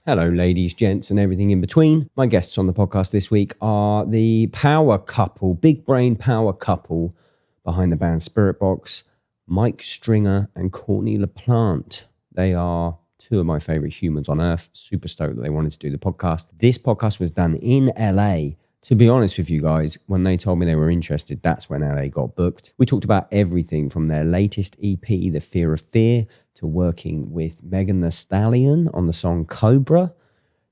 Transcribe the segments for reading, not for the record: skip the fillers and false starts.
Hello, ladies, gents, and everything in between. My guests on the podcast this week are the power couple, big brain power couple behind the band Spiritbox, Mike Stringer and Courtney LaPlante. They are two of my favorite humans on earth. Super stoked that they wanted to do the podcast. This podcast was done in LA. To be honest with you guys, when they told me they were interested, that's when LA got booked. We talked about everything from their latest EP, The Fear of Fear, to working with Megan Thee Stallion on the song Cobra,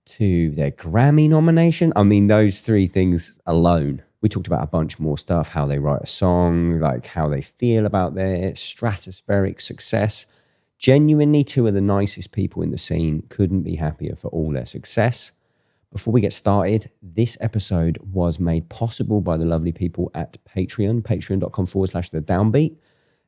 to their Grammy nomination. I mean, those three things alone. We talked about a bunch more stuff, how they write a song, like how they feel about their stratospheric success. Genuinely, two of the nicest people in the scene. Couldn't be happier for all their success. Before we get started, this episode was made possible by the lovely people at Patreon, patreon.com/the Downbeat.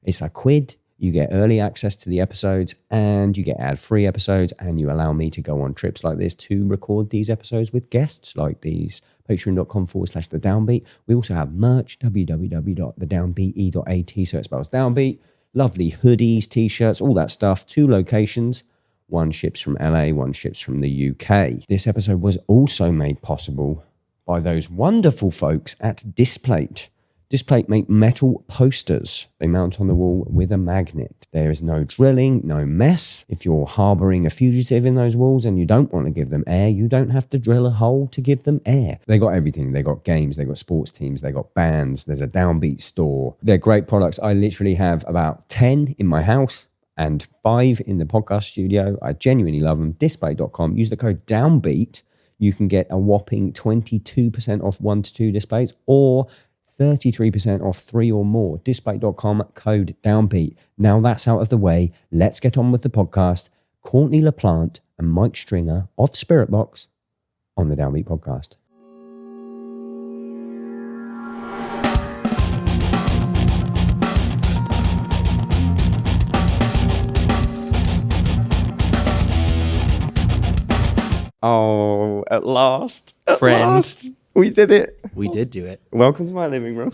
It's a quid. You get early access to the episodes and you get ad-free episodes, and you allow me to go on trips like this to record these episodes with guests like these. Patreon.com/the Downbeat. We also have merch, www.thedownbeat.at, so it spells Downbeat. Lovely hoodies, t-shirts, all that stuff. 2 locations. One ships from LA, one ships from the UK. This episode was also made possible by those wonderful folks at Displate. Displate make metal posters. They mount on the wall with a magnet. There is no drilling, no mess. If you're harboring a fugitive in those walls and you don't want to give them air, you don't have to drill a hole to give them air. They got everything. They got games, they got sports teams, they got bands, there's a Downbeat store. They're great products. I literally have about 10 in my house and 5 in the podcast studio. I genuinely love them. Display.com. Use the code DOWNBEAT. You can get a whopping 22% off 1 to 2 displays or 33% off 3 or more. Display.com, code DOWNBEAT. Now that's out of the way, let's get on with the podcast. Courtney LaPlante and Mike Stringer of Spiritbox on the Downbeat podcast. Oh, at last. Friend. Last. We did it. We did do it. Welcome to my living room.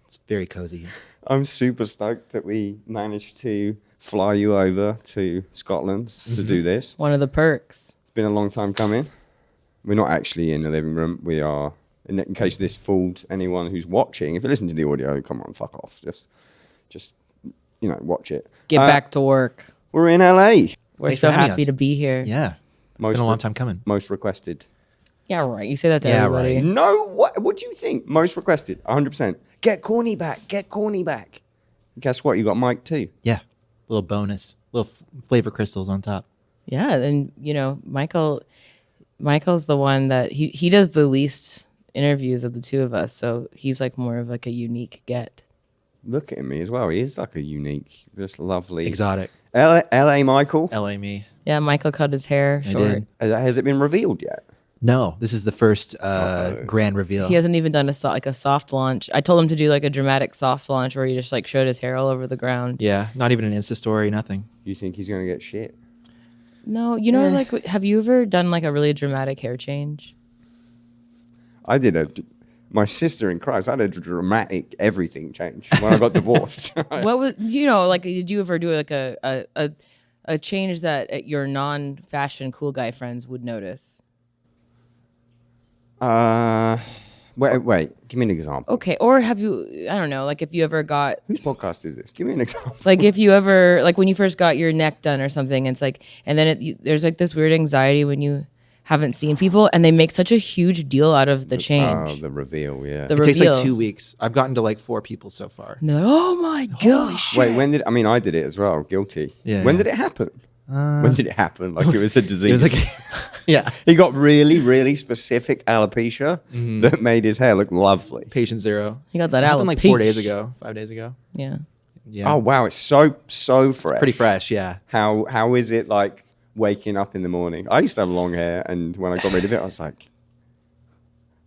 It's very cozy. I'm super stoked that we managed to fly you over to Scotland to do this. One of the perks. It's been a long time coming. We're not actually in the living room. We are, in case this fooled anyone who's watching, if you listen to the audio, come on, fuck off. Just watch it. Get back to work. We're in LA. We're Thanks so for having happy us. to be here. Yeah. It's been a long time coming. Most requested. Yeah, right. You say that to Yeah, everybody. right. No, what do you think? Most requested, 100%. Get Courtney back. Get Courtney back. Guess what? You got Mike too. Yeah. Little bonus. Little flavor crystals on top. Yeah, and Michael's the one that he does the least interviews of the two of us, so he's like more of like a unique get. Look at me as well. He is like a unique, just lovely. Exotic. LA Michael. LA me. Yeah, Michael cut his hair I short. did. Has it been revealed yet? No, this is the first grand reveal. He hasn't even done a soft launch. I told him to do like a dramatic soft launch where he just like showed his hair all over the ground. Yeah, not even an Insta story, nothing. You think he's going to get shit? No, like, have you ever done like a really dramatic hair change? I did my sister in Christ, I had a dramatic everything change when I got divorced. What was, like, did you ever do like a change that your non-fashion cool guy friends would notice? Wait, give me an example. Okay, or have you, I don't know, like if you ever got, Whose podcast is this? Give me an example. like if you ever, like when you first got your neck done or something, it's like, and then there's like this weird anxiety when you haven't seen people and they make such a huge deal out of the change. Oh, the reveal, yeah. The It takes like reveal. 2 weeks. I've gotten to like 4 people so far. And they're like, oh my God. Wait, I did it as well. Guilty. Yeah, When yeah. did it happen? When did it happen? Like it was a disease. It was like, yeah, He got really, really specific alopecia that made his hair look lovely. patient 0. You got that It happened alopecia. like 4 days ago, 5 days ago. Yeah. Yeah. Oh wow, it's so fresh. Pretty fresh, yeah. How is it like waking up in the morning? I used to have long hair, and when I got rid of it, I was like,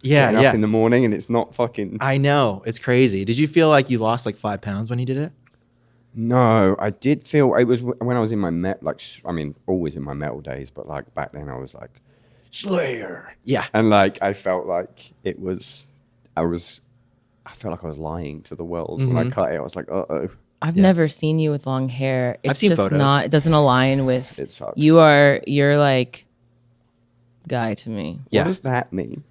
Yeah, getting yeah. up in the morning, and it's not fucking. I know. It's crazy. Did you feel like you lost like 5 pounds when you did it? No, I did feel it was when I was in my always in my metal days, but like back then I was like Slayer. Yeah. And like I felt like I felt like I was lying to the world when I cut it. I was like, uh-oh. I've never seen you with long hair. It's I've seen just photos. not, it doesn't align with, It sucks. you're like guy to me. Yeah. What does that mean?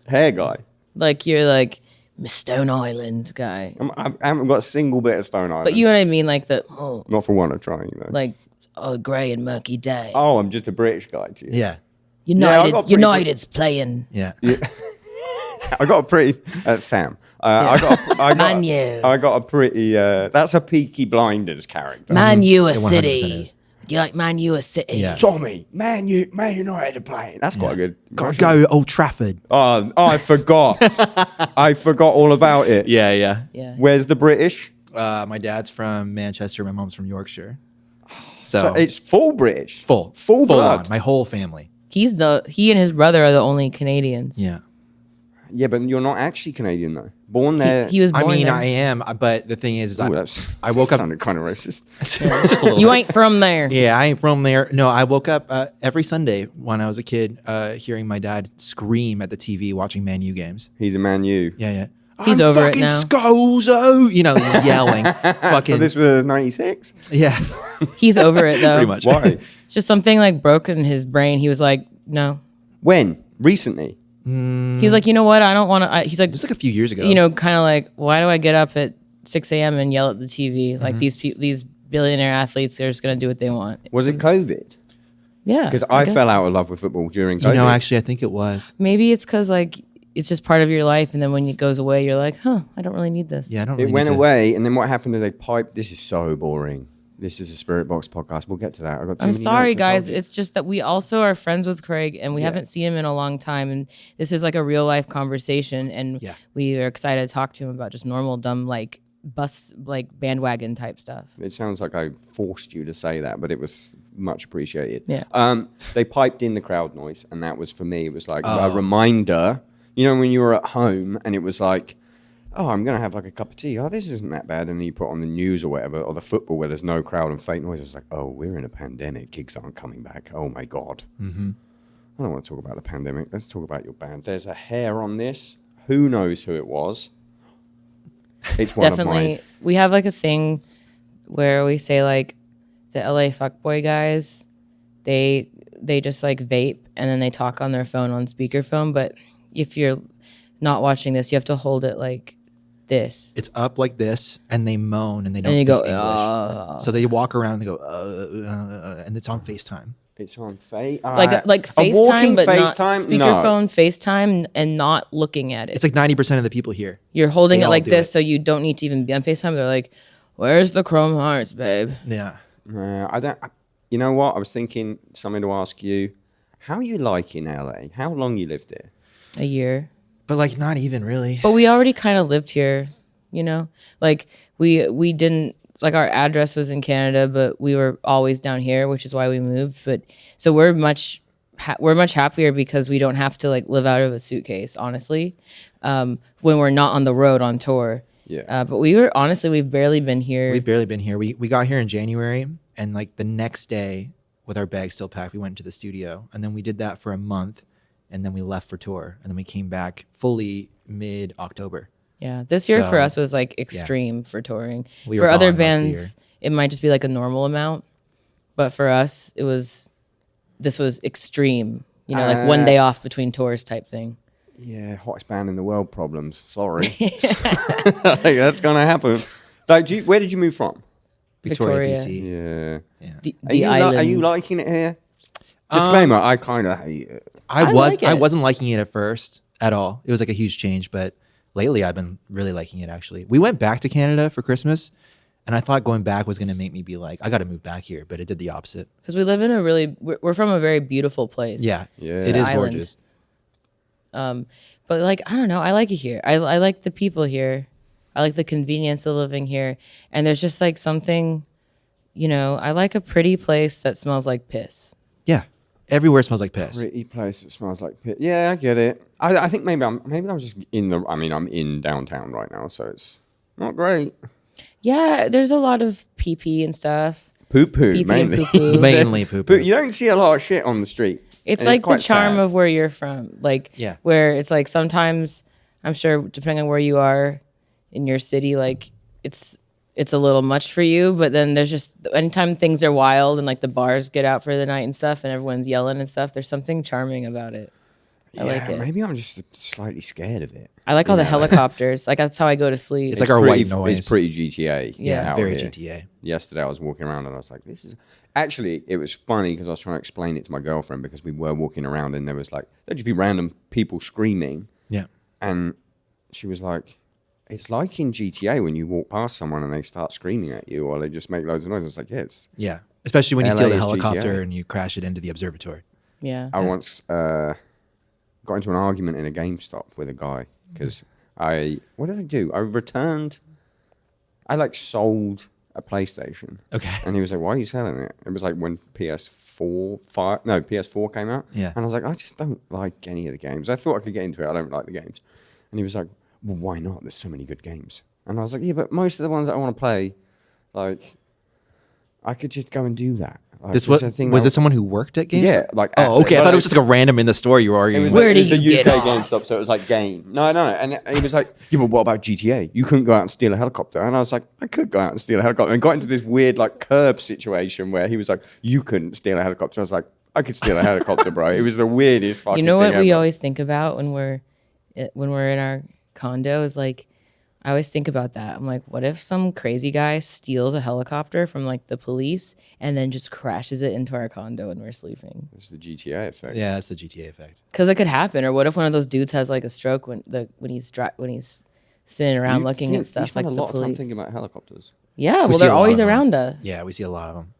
Hair guy. Like you're like Stone Island guy. I haven't got a single bit of Stone Island. But you know what I mean? Like Not for one of trying, though. like grey and murky day. Oh, I'm just a British guy to you. Yeah. United's playing. Yeah. I got a pretty Sam. I got Man U. I got a pretty. That's a Peaky Blinders character. Man U a It 100% City. is. Do you like Man U a City? Yeah. Tommy, Man United are playing. That's quite a good. Gotta go Old Trafford. Oh, I forgot. I forgot all about it. Yeah. Yeah. Where's the British? My dad's from Manchester. My mom's from Yorkshire. So So, it's full British. full blood. on. My whole family. He and his brother are the only Canadians. Yeah. Yeah, but you're not actually Canadian though. Born there. He was born I mean, there. I am, but the thing is Ooh, I woke up. sounded kind of racist. It's just a little. You ain't from there. Yeah, I ain't from there. No, I woke up every Sunday when I was a kid, hearing my dad scream at the TV watching Man U games. He's a Man U. Yeah. He's I'm over it fucking now. Scozo, yelling. Fucking. So this was 96? Yeah. He's over it though. Pretty much. Why? It's just something like broke in his brain. He was like, no. When? Recently? He was like, you know what? I don't want to. He's like, Just like a few years ago. kind of like, why do I get up at 6 a.m. and yell at the TV? Like these billionaire athletes, they're just gonna do what they want. Was it COVID? Yeah. Because I guess. fell out of love with football during COVID. Actually, I think it was. Maybe it's because like it's just part of your life, and then when it goes away, you're like, huh, I don't really need this. Yeah, I don't. It Really went need to- away, and then what happened is they piped. This is so boring. This is a Spiritbox podcast. We'll get to that. I got. Too I'm many sorry, notes, I guys. told you. It's just that we also are friends with Craig, and we haven't seen him in a long time. And this is like a real life conversation, and Yeah. we are excited to talk to him about just normal, dumb, like bus, like bandwagon type stuff. It sounds like I forced you to say that, but it was much appreciated. Yeah. They piped in the crowd noise, and that was for me. It was like a reminder. You know, when you were at home, and it was like, oh, I'm gonna have like a cup of tea. Oh, this isn't that bad. And then you put on the news or whatever, or the football where there's no crowd and fake noise. It's like, oh, we're in a pandemic. Gigs aren't coming back. Oh my god. Mm-hmm. I don't want to talk about the pandemic. Let's talk about your band. There's a hair on this. Who knows who it was? It's one of mine. Definitely, we have like a thing where we say like the LA fuckboy guys, they just like vape and then they talk on their phone on speakerphone. But if you're not watching this, you have to hold it like this. It's up like this, and they moan and they don't And you speak go, English. So they walk around and they go, and it's on FaceTime. It's on Face. like a FaceTime, walking but FaceTime. not speakerphone FaceTime and not looking at it. It's like 90% of the people here. You're holding they it all like do this, it. so you don't need to even be on FaceTime. They're like, "Where's the Chrome Hearts, babe?" Yeah. I don't. You know what? I was thinking something to ask you. How you like in LA? How long you lived there? A year. But like not even really. But we already kind of lived here, Like we didn't like our address was in Canada, but we were always down here, which is why we moved. But so we're much happier because we don't have to like live out of a suitcase, honestly. When we're not on the road on tour. Yeah. But we've barely been here. We've barely been here. We got here in January, and like the next day with our bags still packed, we went to the studio, and then we did that for a month, and then we left for tour, and then we came back fully mid-October. Yeah, this year for So, us was like extreme for touring. We For were other gone most of the bands, it might just be like a normal amount, but for us, this was extreme. Like one day off between tours type thing. Yeah, hottest band in the world problems. Sorry. Like, that's gonna happen. Like, where did you move from? Victoria, Victoria. BC. Yeah. The island. Are you liking it here? Disclaimer: I kind of hate it. I like it. I wasn't liking it at first at all. It was like a huge change, but lately I've been really liking it actually. We went back to Canada for Christmas, and I thought going back was going to make me be like, I got to move back here, but it did the opposite. Because we live in we're from a very beautiful place. Yeah. Yeah. It is Island. gorgeous. But like, I don't know. I like it here. I like the people here. I like the convenience of living here. And there's just like something, I like a pretty place that smells like piss. Yeah. Everywhere smells like piss. Pretty place that smells like pit. Yeah, I get it. I think maybe I'm just in the. I mean, I'm in downtown right now, so it's not great. Yeah, there's a lot of pee pee and stuff. Poo poo Pee-pee and mainly. poo-poo. Mainly poo But you don't see a lot of shit on the street. It's and like the quite charm sad. of where you're from. Like, Yeah. where it's like sometimes, I'm sure, depending on where you are in your city, like it's it's a little much for you. But then there's just anytime things are wild and like the bars get out for the night and stuff, and everyone's yelling and stuff. There's something charming about it. I like it. Maybe I'm just slightly scared of it. I like all the helicopters. Like that's how I go to sleep. It's like our white noise. It's pretty GTA. Yeah, very here. GTA. Yesterday I was walking around and I was like, this is... Actually, it was funny because I was trying to explain it to my girlfriend because we were walking around and there was like, there'd just be random people screaming. Yeah. And she was like, it's like in GTA when you walk past someone and they start screaming at you or they just make loads of noise. I was like, yeah, it's... Yeah. Especially when you LA steal the is helicopter GTA. and you crash it into the observatory. Yeah. I once got into an argument in a GameStop with a guy because what did I do? I like sold a PlayStation. Okay. And he was like, why are you selling it? It was like when PS4 came out. Yeah. And I was like, I just don't like any of the games. I thought I could get into it. I don't like the games. And he was like, well, why not? There's so many good games. And I was like, yeah, but most of the ones that I want to play, like, I could just go and do that. Like, Was this someone who worked at GameStop? Yeah, like Oh, okay. I thought it was just like a random in the store you were arguing. it was with. Where like, do it was you the UK get off? GameStop, so it was like game. No. And he was like, yeah, but what about GTA? You couldn't go out and steal a helicopter. And I was like, I could go out and steal a helicopter. And got into this weird like curb situation where he was like, you couldn't steal a helicopter. I was like, I could steal a helicopter, bro. It was the weirdest fucking You know what thing we ever. always think about when we're in our condo is like, I always think about that. I'm like, what if some crazy guy steals a helicopter from like the police and then just crashes it into our condo and we're sleeping? It's the GTA effect. Yeah, that's the GTA effect. Because it could happen. Or what if one of those dudes has like a stroke when he's spinning around looking at stuff like a the lot of time police? thinking about helicopters. Yeah, well, see they're a lot always of them. around us. Yeah, we see a lot of them.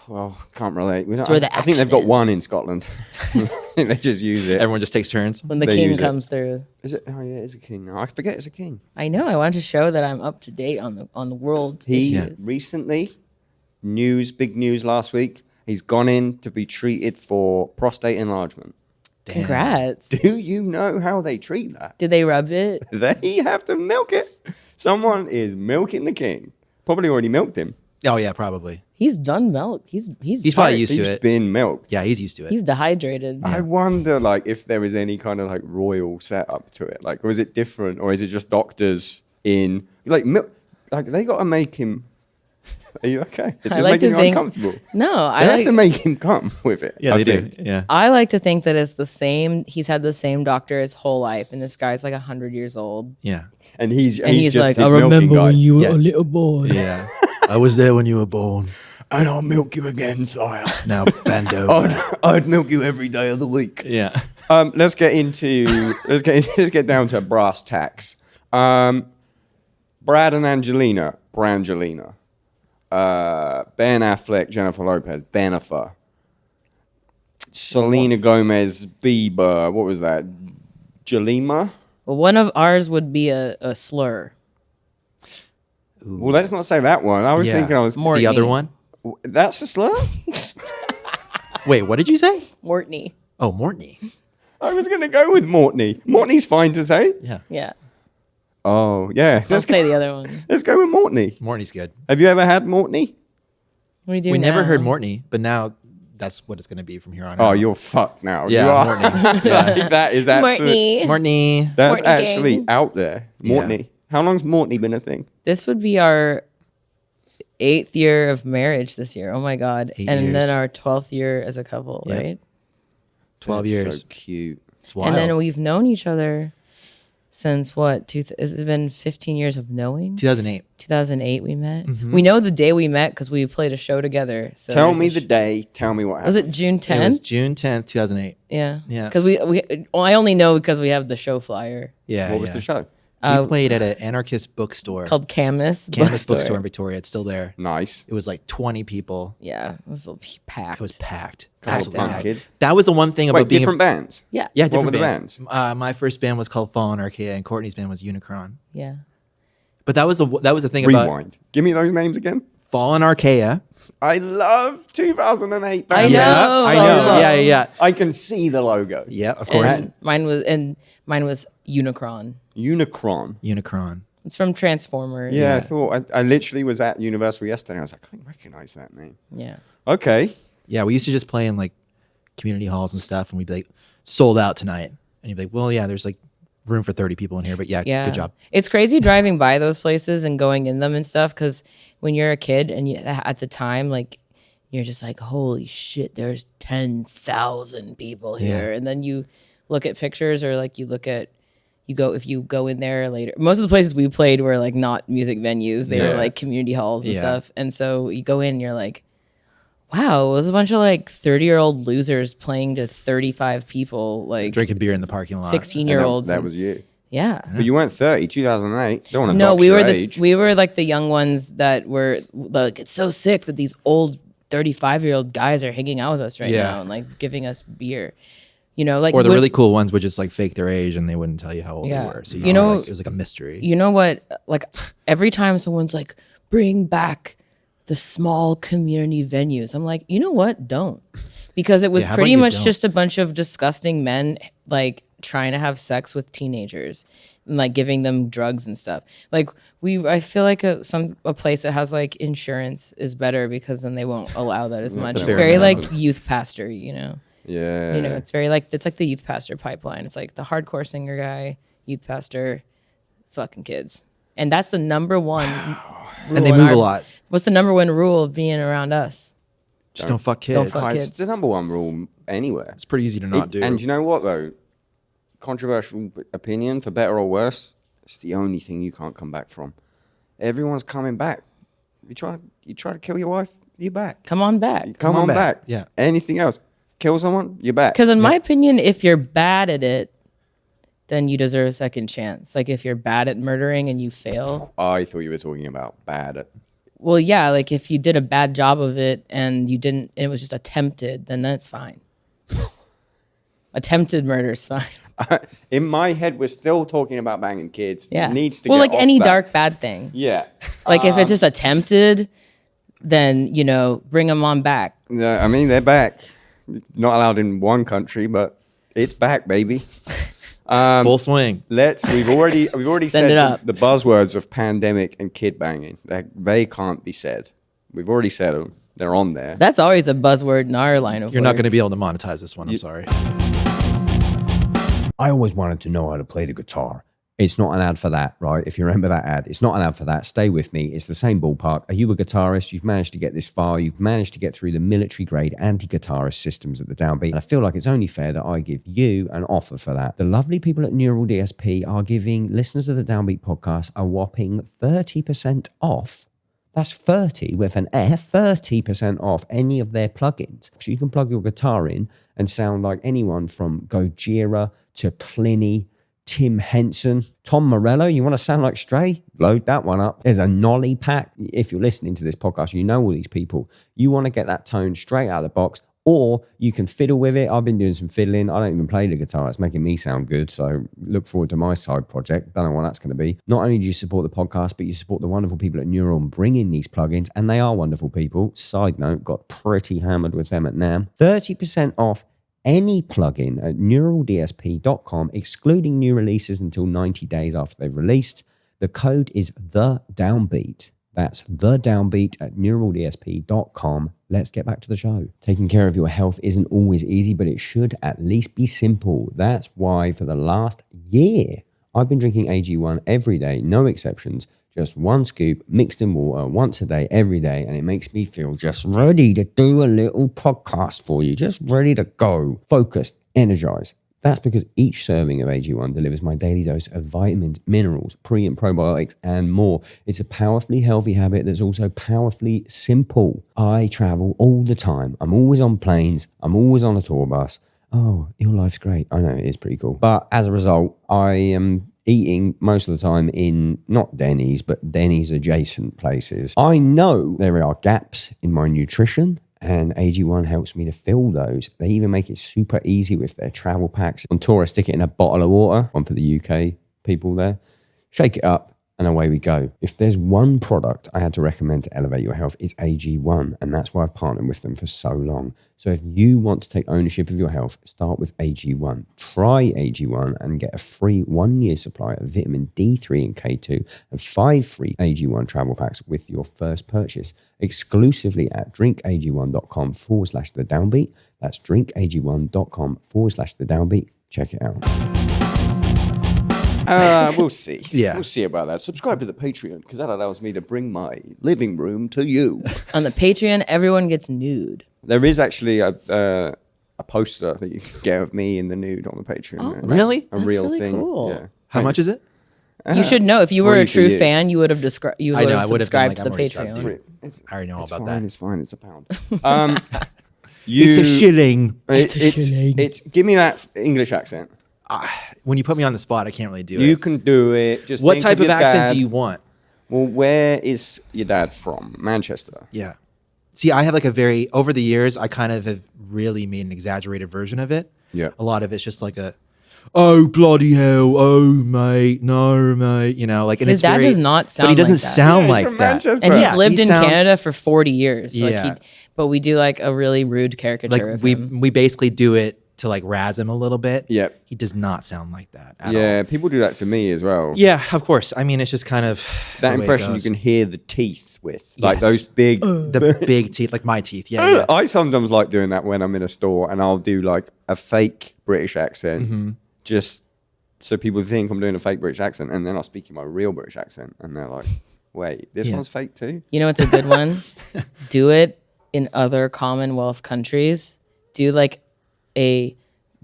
Well, can't relate. We don't, where the I think they've action got is. one in Scotland. I think they just use it. Everyone just takes turns. When the They king use it. comes through. Is it? Oh yeah, it's a king now. I forget it's a king. I know. I wanted to show that I'm up to date on the world He issues. recently, big news last week, he's gone in to be treated for prostate enlargement. Damn. Congrats. Do you know how they treat that? Did they rub it? They have to milk it. Someone is milking the king. Probably already milked him. Oh yeah, probably. He's done milk. He's He's probably used to He's it. been milked. Yeah, he's used to it. He's dehydrated. I wonder, like, if there is any kind of like royal setup to it, like, or is it different, or is it just doctors in like milk? Like, they got to make him. Are you okay? It's I just like making to you think- uncomfortable. No, They have to make him come with it. yeah, I they think. do. Yeah. I like to think that it's the same. He's had the same doctor his whole life, and this guy's like 100 years old. Yeah. And he's He's just like, this I milking remember guy. when you were Yeah. a little boy. Yeah. I was there when you were born. And I'll milk you again, sire. Now bend over. I'd milk you every day of the week. Yeah. Let's get down to brass tacks. Brad and Angelina, Brangelina, Ben Affleck, Jennifer Lopez, Bennifer, Selena Gomez, Bieber. What was that? Jalima. Well, one of ours would be a slur. Well, let's not say that one. I was Yeah. thinking I was. Mortney. The other one? That's a slur. Wait, what did you say? Mortney. Oh, Mortney. I was gonna go with Mortney. Mortney's fine to say. Yeah. Yeah. Oh yeah. Let's say the other one. Let's go with Mortney. Mortney's good. Have you ever had Mortney? What do you do We never now? heard Mortney, but now that's what it's going to be from here on Oh, out. you're fucked now. Yeah, You are. Mortney. Yeah. That is absolutely. Mortney. Mortney. That's Mortney actually gang. out there. Yeah. Mortney. How long's Mortney been a thing? This would be our 8th year of marriage this year. Oh my God. 8 and years. then our 12th year as a couple, Yep. right? 12 That's years. So cute. It's wild. And then we've known each other since what? Has it been 15 years of knowing? 2008. 2008 we met. Mm-hmm. We know the day we met because we played a show together. So Tell there's me a the day. Tell me what happened. Was it June 10th? It was June 10th, 2008. Yeah. Yeah. Because well, I only know because we have the show flyer Yeah. What was yeah. the show? We played at an anarchist bookstore. called Camus. Campus Bookstore in Victoria. It's still there. Nice. It was like 20 people. Yeah, it was packed. It was packed. Couple of Absolutely punk packed. kids. That was the one thing about Wait, being different bands. yeah, Yeah, What different were the bands. My first band was called Fallen Archaea, and Courtney's band was Unicron. yeah. But that was the thing about Rewind. Give me those names again. Fallen Archaea. I love 2008 I bands. know. I so know. much. Yeah. I can see the logo. Yeah, of course. And mine was Unicron. Unicron. Unicron. It's from Transformers. Yeah, I thought I literally was at Universal yesterday. I was like, I can't recognize that name. Yeah. Okay. Yeah, we used to just play in like community halls and stuff, and we'd be like, sold out tonight. And you'd be like, well, yeah, there's like room for 30 people in here, but yeah, good job. It's crazy driving by those places and going in them and stuff, because when you're a kid and at the time, like, you're just like, holy shit, there's 10,000 people here. And then you look at pictures, or like if you go in there later. Most of the places we played were like not music venues. They were like community halls and stuff. And so you go in and you're like, wow, it was a bunch of like 30-year-old losers playing to 35 people, like drinking beer in the parking lot. 16-year-olds. That was you. Yeah. But you weren't 30, 2008. Don't want to No, age. we were like the young ones that were like, it's so sick that these old 35-year-old guys are hanging out with us right now and like giving us beer. You know, like, or the really cool ones would just like fake their age and they wouldn't tell you how old they were. So you know, like, it was like a mystery. You know what? Like, every time someone's like, bring back the small community venues, I'm like, you know what? Don't. Because it was pretty much just a bunch of disgusting men like trying to have sex with teenagers and like giving them drugs and stuff. Like, I feel like a place that has like insurance is better, because then they won't allow that as much. It's very like youth pastor, you know. Yeah. You know, it's like the youth pastor pipeline. It's like the hardcore singer guy, youth pastor, fucking kids. And that's the number one rule. And they move a lot. What's the number one rule of being around us? Just don't fuck kids. It's the number one rule anywhere. It's pretty easy to not do. And you know what, though? Controversial opinion, for better or worse, it's the only thing you can't come back from. Everyone's coming back. You try to kill your wife, you're back. Come on back. Come on back. Yeah. Anything else? Kill someone, you're back. Because in my opinion, if you're bad at it, then you deserve a second chance. Like, if you're bad at murdering and you fail. I thought you were talking about bad at. Well, yeah, like if you did a bad job of it and you didn't, and it was just attempted, then that's fine. Attempted murder is fine. In my head, we're still talking about banging kids. Yeah. It needs to well, get like off any that. dark bad thing. Yeah. Like if it's just attempted, then, you know, bring them on back. Yeah, I mean, they're back. Not allowed in one country, but it's back, baby. Full swing. We've already Send it said up. the buzzwords of pandemic and kid banging. They can't be said. We've already said them. They're on there. That's always a buzzword in our line of You're work. not going to be able to monetize this one. I'm sorry. I always wanted to know how to play the guitar. It's not an ad for that, right? If you remember that ad, it's not an ad for that. Stay with me. It's the same ballpark. Are you a guitarist? You've managed to get this far. You've managed to get through the military-grade anti-guitarist systems at the Downbeat. And I feel like it's only fair that I give you an offer for that. The lovely people at Neural DSP are giving listeners of the Downbeat podcast a whopping 30% off. That's 30 with an F, 30% off any of their plugins. So you can plug your guitar in and sound like anyone from Gojira to Pliny, Tim Henson, Tom Morello. You want to sound like Stray? Load that one up. There's a Nolly pack. If you're listening to this podcast, you know all these people. You want to get that tone straight out of the box, or you can fiddle with it. I've been doing some fiddling. I don't even play the guitar. It's making me sound good. So look forward to my side project. Don't know what that's going to be. Not only do you support the podcast, but you support the wonderful people at Neural bringing these plugins, and they are wonderful people. Side note, got pretty hammered with them at NAMM. 30% off any plugin at neuraldsp.com, excluding new releases until 90 days after they've released. The code is the Downbeat. That's the Downbeat at neuraldsp.com. Let's get back to the show. Taking care of your health isn't always easy, but it should at least be simple. That's why for the last year, I've been drinking AG1 every day, no exceptions. Just one scoop mixed in water once a day, every day, and it makes me feel just ready to do a little podcast for you, just ready to go, focused, energized. That's because each serving of AG1 delivers my daily dose of vitamins, minerals, pre and probiotics, and more. It's a powerfully healthy habit that's also powerfully simple. I travel all the time. I'm always on planes. I'm always on a tour bus. Oh, your life's great. I know, it is pretty cool. But as a result, I am eating most of the time in not Denny's, but Denny's adjacent places. I know there are gaps in my nutrition, and AG1 helps me to fill those. They even make it super easy with their travel packs. On tour, I stick it in a bottle of water, one for the UK people there, shake it up, and away we go. If there's one product I had to recommend to elevate your health, it's AG1, and that's why I've partnered with them for so long. So if you want to take ownership of your health, start with AG1. Try AG1 and get a free 1-year supply of vitamin D3 and K2 and 5 free AG1 travel packs with your first purchase, exclusively at drinkag1.com/the Downbeat. That's drinkag1.com/the Downbeat. Check it out. We'll see. Yeah. We'll see about that. Subscribe to the Patreon because that allows me to bring my living room to you. On the Patreon, everyone gets nude. There is actually a poster that you can get of me in the nude on the Patreon. Oh, It's really? A That's real really thing. cool. Yeah. How much is it? You should know. If you were free a for true you. fan, you would have I know, would I have would have been subscribed to like, the I'm already subbed to Patreon. you. I already know about that. It's fine. It's a pound. It's a shilling. It's give me that English accent. When you put me on the spot, I can't really do You it. can do it. Just What think type of your accent dad. do you want? Well, where is your dad from? Manchester. Yeah. See, I have like over the years, I kind of have really made an exaggerated version of it. Yeah. A lot of it's just like oh, bloody hell. Oh, mate. No, mate. You know, like, and His it's dad very, does not sound but he doesn't like that. sound Yeah, he's like from that. Manchester. And he's Yeah, lived he in sounds- Canada for 40 years. Yeah. But we do like a really rude caricature Like of we him. basically do it to like razz him a little bit. Yep. He does not sound like that at all. Yeah, people do that to me as well. Yeah, of course. I mean, it's just kind of That the way it impression you goes. can hear the teeth with. Like Yes. those big. The big teeth, like my teeth. Yeah, yeah. I sometimes like doing that when I'm in a store and I'll do like a fake British accent Mm-hmm. just so people think I'm doing a fake British accent and then I'll speak in my real British accent and they're like, wait, this Yeah. one's fake too? You know what's a good one? Do it in other Commonwealth countries. Do like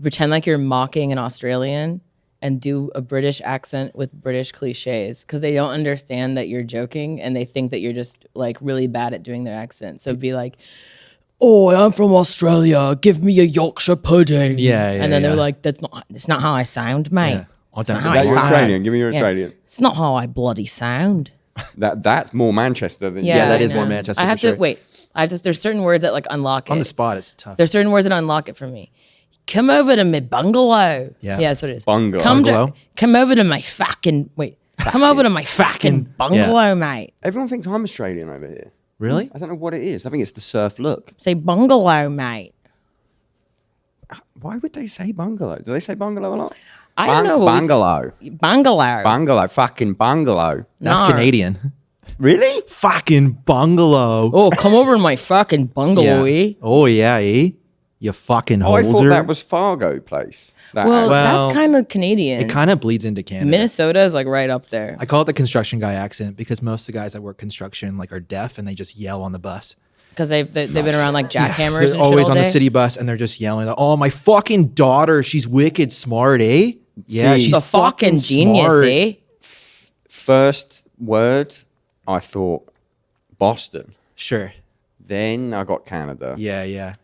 pretend like you're mocking an Australian and do a British accent with British cliches because they don't understand that you're joking and they think that you're just like really bad at doing their accent. So be like, "Oh, I'm from Australia. Give me a Yorkshire pudding." Yeah, and then they're like, "It's not how I sound, mate. Yeah. I don't It's Is not that how your I sound. Australian? Give me your Yeah. Australian. It's not how I bloody sound." That's more Manchester than Yeah, that I is more know. Manchester I have for to sure. wait. There's certain words that like unlock On it. the spot, it's tough. There's certain words that unlock it for me. Come over to my bungalow. Yeah. Yeah, that's what it is. Bungalow. Bungalow? Come over to my fucking come over to my fucking bungalow, mate. Everyone thinks I'm Australian over here. Really? I don't know what it is. I think it's the surf look. Say bungalow, mate. Why would they say bungalow? Do they say bungalow a lot? I don't know. Bungalow. Bungalow. Bungalow. Fucking bungalow. That's Nah. Canadian. Really? Fucking bungalow. Oh, come over to my fucking bungalow, eh? Oh, yeah, eh? You fucking Oh, I hoser. thought that was Fargo place. That Well, Well, that's kind of Canadian. It kind of bleeds into Canada. Minnesota is like right up there. I call it the construction guy accent because most of the guys that work construction like are deaf and they just yell on the bus. Because they've been around like jackhammers They're and always shit all on the day. city bus and they're just yelling, "Oh, my fucking daughter, she's wicked smart, eh? Yeah, See, she's a fucking genius, smart." eh? first word, I thought Boston. Sure. Then I got Canada. Yeah, yeah.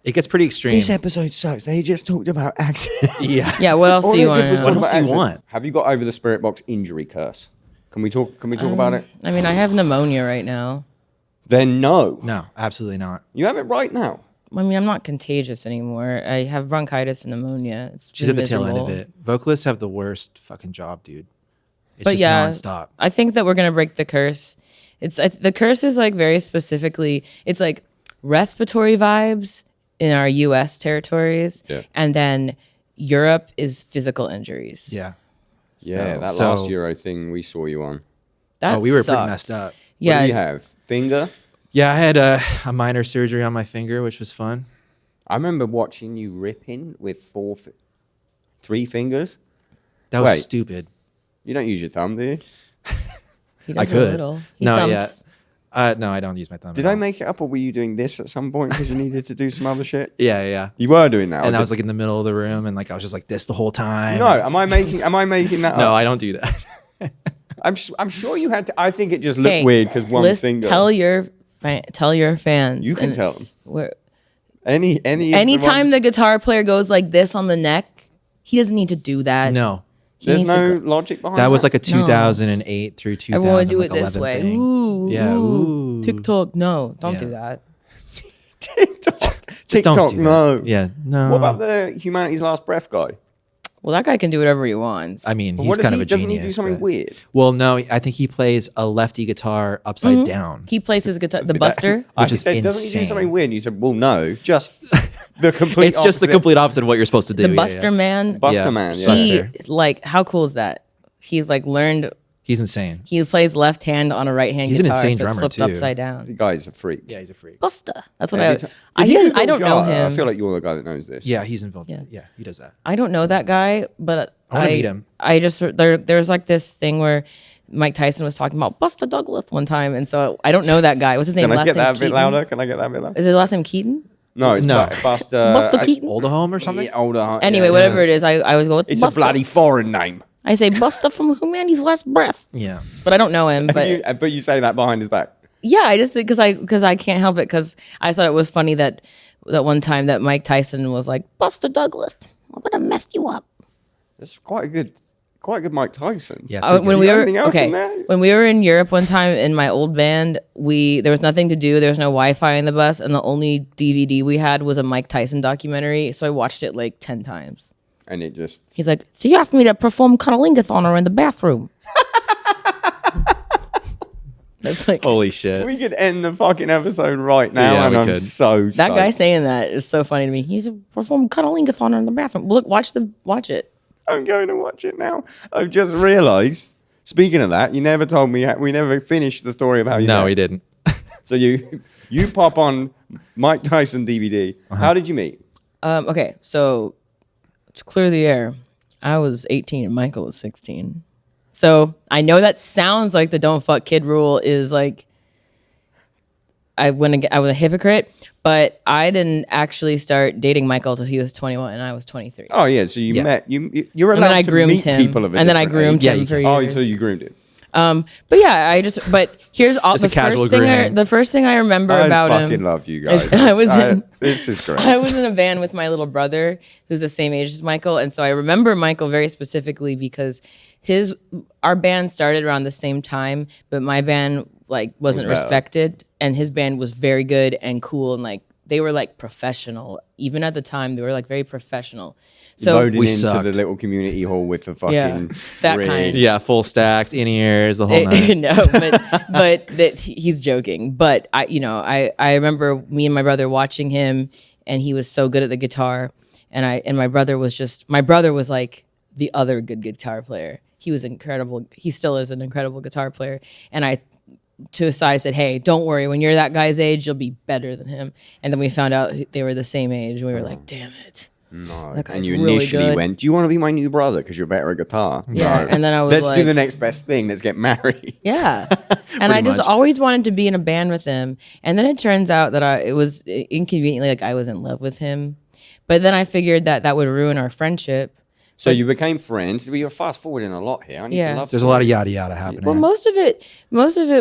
It gets pretty extreme. This episode sucks. They just talked about accents. Yeah. Yeah, what else do you want to What know? else do you want? Have you got over the Spiritbox injury curse? Can we talk about it? I mean, I have pneumonia right now. Then no. No, absolutely not. You have it right now. I mean, I'm not contagious anymore. I have bronchitis and pneumia. It's She's at the miserable. tail end of it. Vocalists have the worst fucking job, dude. It's But just yeah, nonstop. I think that we're gonna break the curse. The curse is like very specifically. It's like respiratory vibes in our U.S. territories, Yeah. and then Europe is physical injuries. Yeah. Yeah, that So- last Euro thing we saw you on. That We were sucked. pretty messed up. What Yeah, do you have? Finger? Yeah, I had a minor surgery on my finger, which was fun. I remember watching you ripping with 3 fingers. That was Wait. stupid. You don't use your thumb, do you? he I does a could. little. He No, dumps. No, I don't use my thumb. Did at I all. make it up or were you doing this at some point because you needed to do some other shit? Yeah, yeah. You were doing that. And or I was did- like in the middle of the room, and like I was just like this the whole time. No, am I making that No, up? I don't do that. I'm sure you had to. I think it just looked Hey, weird because one finger. Tell your fans. You can and tell them. where- ones- Anytime the guitar player goes like this on the neck, he doesn't need to do that. No, He There's needs to no go- logic behind that was like a No. 2008 through 2011. Everyone would do it this 11 way. thing. Ooh, Yeah, ooh. ooh. TikTok, no, don't Yeah. do that. TikTok. Just TikTok, don't do no. that. Yeah, no. What about the Humanity's Last Breath guy? Well, that guy can do whatever he wants. I mean, But he's what does kind he, of a doesn't genius. he do something but- weird? Well, no, I think he plays a lefty guitar upside down. he plays his guitar, the Buster. Which is said, doesn't he do insane. something weird? And you said, well, no, just the complete It's just the opposite. complete opposite of what you're supposed to do. The yeah, Buster yeah. Man. Buster Yeah. Man, yeah. Buster. He like how cool is that? He like learned He's insane. He plays left hand on a right hand He's an guitar. insane so it's drummer, flipped too. upside The down. guy's a freak. Yeah, he's a freak. Buster. That's what Every time- I Did he do I don't know Phil Jarrett? him. I feel like you're the guy that knows this. Yeah, he's involved. Yeah. Yeah, he does that. I don't know that guy, but I wanna meet him. I just there's like this thing where Mike Tyson was talking about Buster Douglas one time, and so I don't know that guy. What's his name? Can I Last get name that a bit Keaton? louder? Can I get that a bit louder? Is his last name Keaton? No, it's No. Buster. Buster Keaton. Oldhome or something? Yeah, older. Anyway, yeah. whatever it is, I always go. It's Buster. a bloody foreign name. I say Buster from Humanity's Last Breath, Yeah. but I don't know him. But But you say that behind his back. yeah, I just think because I can't help it because I just thought it was funny that one time that Mike Tyson was like Buster Douglas, I'm gonna mess you up. That's quite a good Mike Tyson. Yeah. it's pretty When good. we were anything else in there? when we were in Europe one time in my old band, there was nothing to do. There was no Wi-Fi in the bus, and the only DVD we had was a Mike Tyson documentary. So I watched it like 10 times. And it just. He's like, "So you asked me to perform cunnilingus on her in the bathroom." That's like Holy shit. We could end the fucking episode right now, Yeah, and we I'm could. so that guy stoked. saying that is so funny to me. He's performed cunnilingus on her in the bathroom. Look, watch it. I'm going to watch it now. I've just realised. Speaking of that, you never told me. We never finished the story of how you. No, met. he didn't. So you pop on Mike Tyson DVD. How did you meet? Okay, so to clear the air, I was 18 and Michael was 16. So I know that sounds like the don't fuck kid rule is like I was a hypocrite, but I didn't actually start dating Michael until he was 21 and I was 23. Oh yeah, so you Yeah. met you're And then allowed I to groomed meet him. people of a And then I different groomed age. him you for can. Oh, years. so you groomed him. But yeah, but here's all Just the a casual first thing grooming. the first thing I remember I about fucking him. love you guys. I was in- This is great. I was in a band with my little brother who's the same age as Michael. And so I remember Michael very specifically because our band started around the same time, but my band like wasn't Was better. respected and his band was very good and cool and like they were like professional. Even at the time, they were like very professional. So Loading We into sucked. the little community hall with the fucking Yeah, that rig. kind. Yeah, full stacks, in-ears, the whole nine. no, but he's joking. But I remember me and my brother watching him, and he was so good at the guitar, and my brother was like the other good guitar player. He was incredible. He still is an incredible guitar player. And I, to his side, I said, "Hey, don't worry. When you're that guy's age, you'll be better than him." And then we found out they were the same age. And we were like, "Damn it." No. That guy's And you really initially good. went, "Do you want to be my new brother? Because you're better at guitar." Yeah, No. and then I was Let's do like- the next best thing. Let's get married. Yeah. And I just much. always wanted to be in a band with him. And then it turns out that it was inconveniently like I was in love with him. But then I figured that would ruin our friendship. So you became friends. You're fast forwarding a lot here. I need Yeah. to love There's a lot of yada yada happening. Well, most of it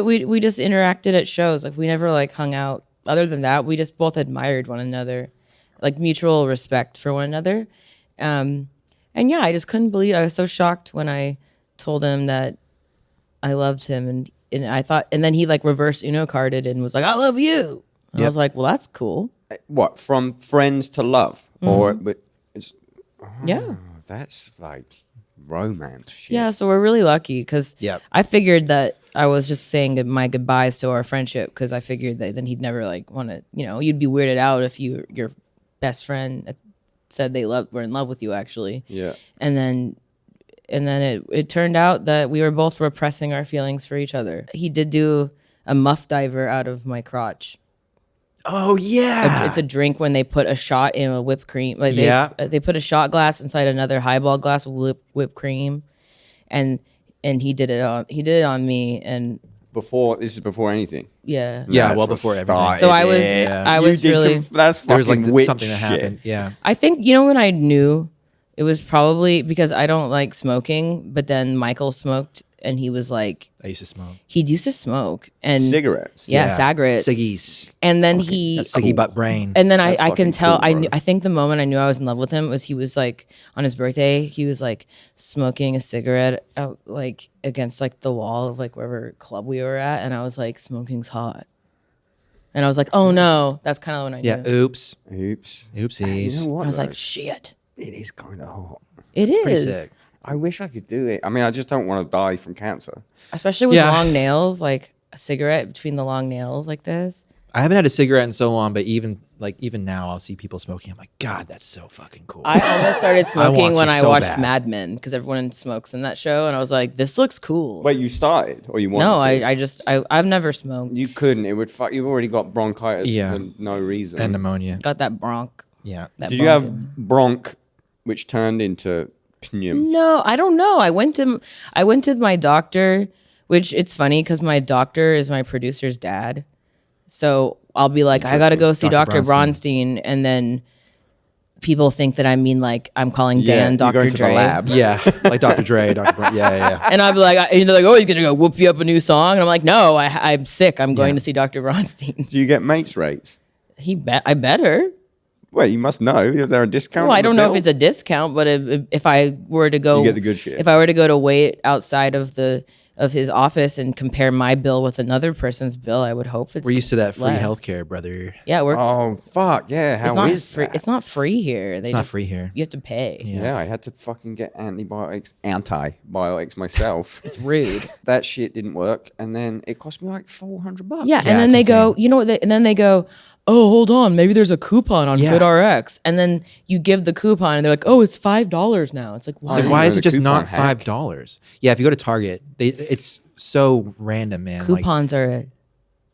we just interacted at shows. Like we never like hung out. Other than that, we just both admired one another. Like mutual respect for one another. And yeah, I just couldn't believe I was so shocked when I told him that I loved him and I thought and then he like reverse Uno carded and was like, "I love you." And I was like, "Well, that's cool." What, from friends to love? Or but it's Yeah. that's like romance shit. Yeah, so we're really lucky because Yep. I figured that I was just saying my goodbyes to our friendship because I figured that then he'd never like want to, you'd be weirded out if your best friend said were in love with you actually. Yeah. And then it turned out that we were both repressing our feelings for each other. He did do a muff diver out of my crotch. Oh yeah. It's a drink when they put a shot in a whipped cream. Like they put a shot glass inside another highball glass with whipped cream, and he did it on me. And This is before anything. yeah, Yeah, That's well what before everything. started So I was- it. I You was did really- that's There was fucking like witch something that shit. happened. Yeah. I think when I knew it was probably because I don't like smoking, but then Michael smoked, and he was like I used to smoke. he used to smoke and Cigarettes. yeah, cigarettes, Ciggies. and then he Ciggy butt brain. And then That's I can fucking tell. cool, bro. I think the moment I knew I was in love with him was he was like on his birthday. He was like smoking a cigarette out like against like the wall of like wherever club we were at, and I was like, smoking's hot. And I was like, oh no, that's kind of when I knew. yeah. Oops. Oops. Oopsies. You know what? I was though? like, shit, It is kind of hot. it Pretty is, sick. I wish I could do it. I mean, I just don't want to die from cancer. especially with Yeah. long nails, like a cigarette between the long nails like this. I haven't had a cigarette in so long, but even now, I'll see people smoking. I'm like, God, that's so fucking cool. I almost started smoking want when to I so watched bad. Mad Men because everyone smokes in that show, and I was like, this looks cool. Wait, you started or you wanted No, to? I've never smoked. You couldn't. It would fuck. You've already got bronchitis Yeah. for no reason. And pneumonia. Got that bronch. Yeah. That Did you have bronch. bronch, which turned into pneum? No, I don't know. I went to my doctor, which it's funny because my doctor is my producer's dad. So I'll be like, I gotta go see Dr. Dr. Bronstein, and then people think that I mean like I'm calling Dan you're Dr. going to Dre. the lab. Yeah. Like Dr. Dre, yeah. And I'll be like, and they're like, oh, he's gonna go whoop you up a new song, and I'm like, no, I'm sick. I'm going to see Dr. Bronstein. Do you get mates rates? I better. Well, you must know. Is there a discount? Well, on I the don't know if bill? it's a discount, but if I were to go, You get the good shit. If I were to go to wait outside of his office and compare my bill with another person's bill, I would hope it's. We're used to that free less. healthcare, brother. Yeah, we're. Oh fuck yeah! it's How not is free. that? It's not free here. It's not free here. You have to pay. Yeah, I had to fucking get antibiotics myself. It's rude. That shit didn't work, and then it cost me like $400. Yeah, and then it's they go, insane. you know what? And then they go, oh, hold on, maybe there's a coupon on Yeah. GoodRx, and then you give the coupon, and they're like, oh, it's $5 now. It's like, why? It's like, I why know is the it just not coupon hack. $5? Yeah, if you go to Target, it's so random, man. Like, Coupons are a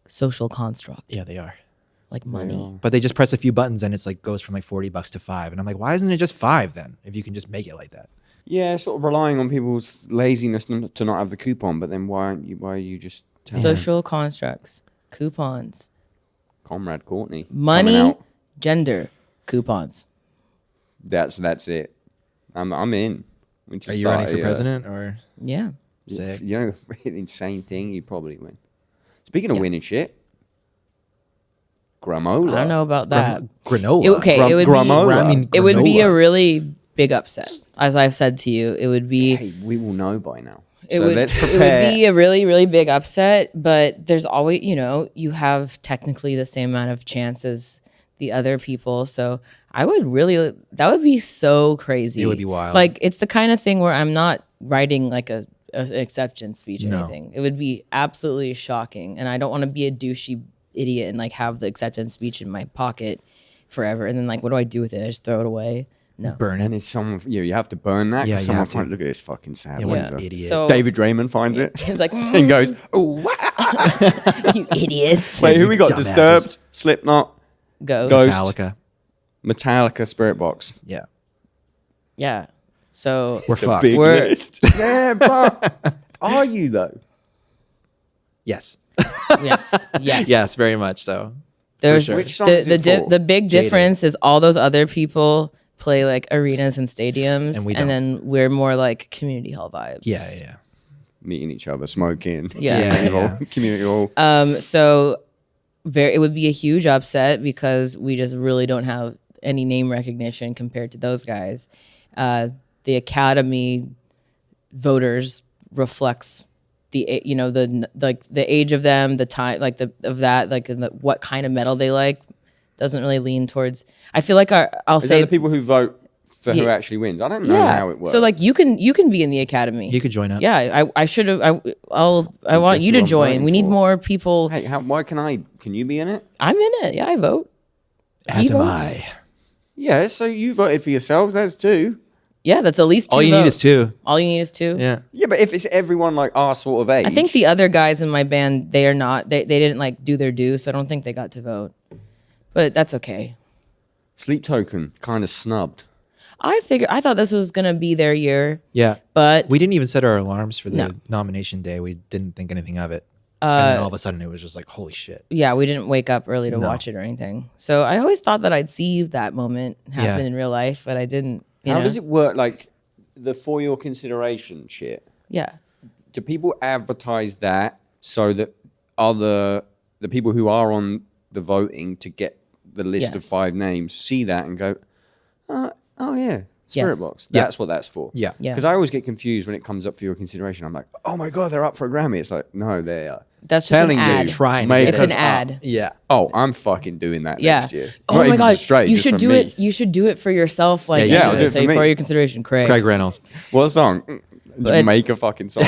social construct, yeah, they are. like money. But they just press a few buttons and it's like goes from like $40 to $5. And I'm like, why isn't it just $5 then? If you can just make it like that. Yeah, sort of relying on people's laziness to not have the coupon, but then why are you just telling Social constructs, coupons, Comrade Courtney coming money, out? gender, coupons. That's it. I'm in. We just Are you running started, for president or Yeah. sick? You know the insane thing, you probably win. Speaking of winning shit, Gramola. I don't know about that. Granola. It would Gramola. I mean, be. It would be granola. a really big upset, as I've said to you. It would be. Hey, we will know by now. It So would, let's it prepare. would be a really, really big upset, but there's always, you have technically the same amount of chance as the other people. So that would be so crazy. It would be wild. Like, it's the kind of thing where I'm not writing like an acceptance speech or No. anything. It would be absolutely shocking. And I don't want to be a douchey idiot and like have the acceptance speech in my pocket forever. And then like, what do I do with it? I just throw it away? No. Burn And it. if someone, you have to burn that. Yeah, 'cause you someone have to. finds, look at this fucking sad Yeah, what loser. an idiot. So David Draymond finds it he's like, and goes, "Oh, you idiots. wait, who we got? dumbasses. Disturbed, Slipknot, Ghost. Ghost. Metallica. Metallica, Spiritbox. Yeah. Yeah. So We're It's a fucked. big We're- list. Yeah, but are you though? Yes. yes. Yes, very much so. There's sure. Which song is it for? the big Jaded. difference is all those other people play like arenas and stadiums, And we and don't. then we're more like community hall vibes. Yeah. Meeting each other, smoking. Yeah. Community hall. So it would be a huge upset because we just really don't have any name recognition compared to those guys. The Academy voters reflects the age of them, the time, like what kind of metal they like doesn't really lean towards. I feel like I'll Is say that the people who vote for who Yeah. actually wins? I don't know how it works. So like you can be in the Academy. You could join up. Yeah, I should have. I want guess you who to I'm join. voting We need for. more people. hey, why can you be in it? I'm in it. Yeah, I vote. As He am votes. I. Yeah, so you voted for yourselves. That's two. Yeah, that's at least two All you need votes. is two. All you need is two. Yeah. Yeah, but if it's everyone like our sort of age, I think the other guys in my band, they are not. They didn't like do their due, so I don't think they got to vote. But that's okay. Sleep Token kind of snubbed. I thought this was gonna be their year, Yeah. but We didn't even set our alarms for the No. nomination day. We didn't think anything of it. And then all of a sudden it was just like, holy shit. yeah, we didn't wake up early to No. watch it or anything. So I always thought that I'd see that moment happen Yeah. in real life, but I didn't. You How know? does it work? Like the for your consideration shit. Yeah. Do people advertise that so that the people who are on the voting to get the list of Yes. 5 names see that and go, oh yeah, Yes. Spiritbox. Yeah. That's what that's for. Yeah. Yeah. Because I always get confused when it comes up for your consideration. I'm like, oh my god, they're up for a Grammy. It's like, no, they are. That's just telling an ad. you, Trying to make get It's us an up. ad. Yeah. Oh, I'm fucking doing that Yeah. next year. Oh Not my even god, for straight, you just should for do me. it. You should do it for yourself. Like Yeah, I'll do it for say me. for your consideration, Craig. Craig Reynolds. What song? Jamaica fucking song.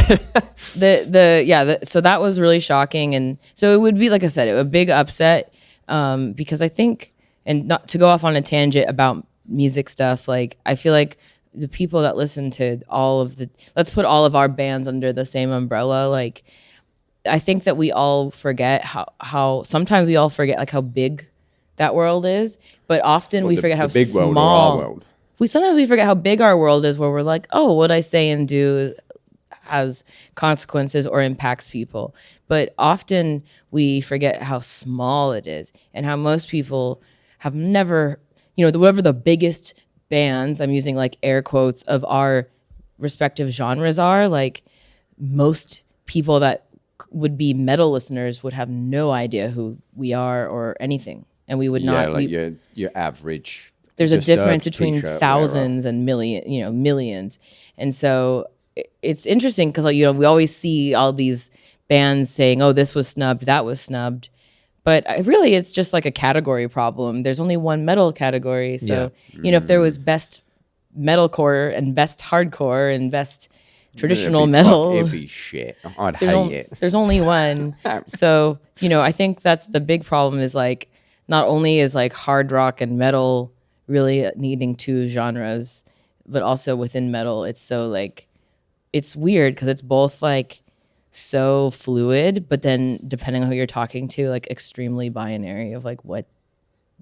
So that was really shocking, and so it would be like I said, a big upset. because I think, and not to go off on a tangent about music stuff, like I feel like the people that listen to let's put all of our bands under the same umbrella. Like, I think that we all forget how sometimes we all forget like how big that world is, but often we forget how the big small. world or our world. Sometimes we forget how big our world is, where we're like, oh, what I say and do has consequences or impacts people. But often we forget how small it is and how most people have never, whatever the biggest bands, I'm using like air quotes, of our respective genres are, like most people that would be metal listeners would have no idea who we are or anything. And we would not. Like your average. There's a Disturbed difference between t-shirt, thousands and millions. And so it's interesting because, we always see all these bands saying, oh, this was snubbed, that was snubbed. But really, it's just like a category problem. There's only one metal category. So, if there was best metalcore and best hardcore and best traditional metal, It'd be shit. I'd hate it. There's only one. So, I think that's the big problem is like, not only is like hard rock and metal really needing two genres, but also within metal, it's so like, it's weird because it's both like so fluid, but then depending on who you're talking to, like extremely binary of like what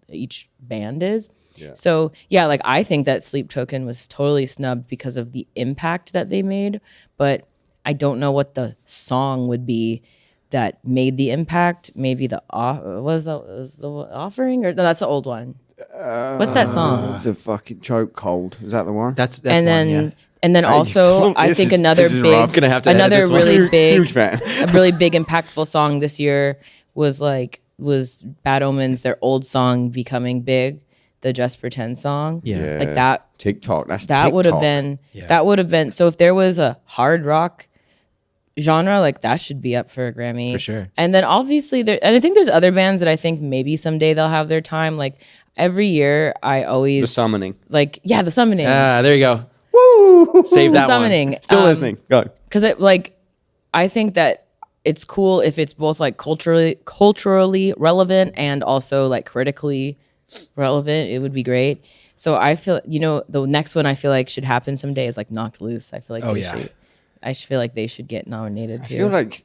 each band is. Yeah. So yeah, like I think that Sleep Token was totally snubbed because of the impact that they made, but I don't know what the song would be that made the impact. Maybe was the Offering, or no, that's the old one. What's that song? The fucking Choke Cold. Is that the one? That's and then one, yeah. And then also, I think another rough. Gonna have to edit another this one. really big, Huge fan. a really big impactful song this year was Bad Omens, their old song becoming big, the Just Pretend song. Yeah. Like that. TikTok. That would have been. So if there was a hard rock genre, like that should be up for a Grammy For sure. And then obviously and I think there's other bands that I think maybe someday they'll have their time. Like every year, I always The Summoning. The Summoning. There you go. Woo! Save that The Summoning. one. Still listening. Go. Because I think that it's cool if it's both like culturally relevant and also like critically relevant. It would be great. So I feel, the next one I feel like should happen someday is like Knocked Loose. I feel like I feel like they should get nominated too. I feel like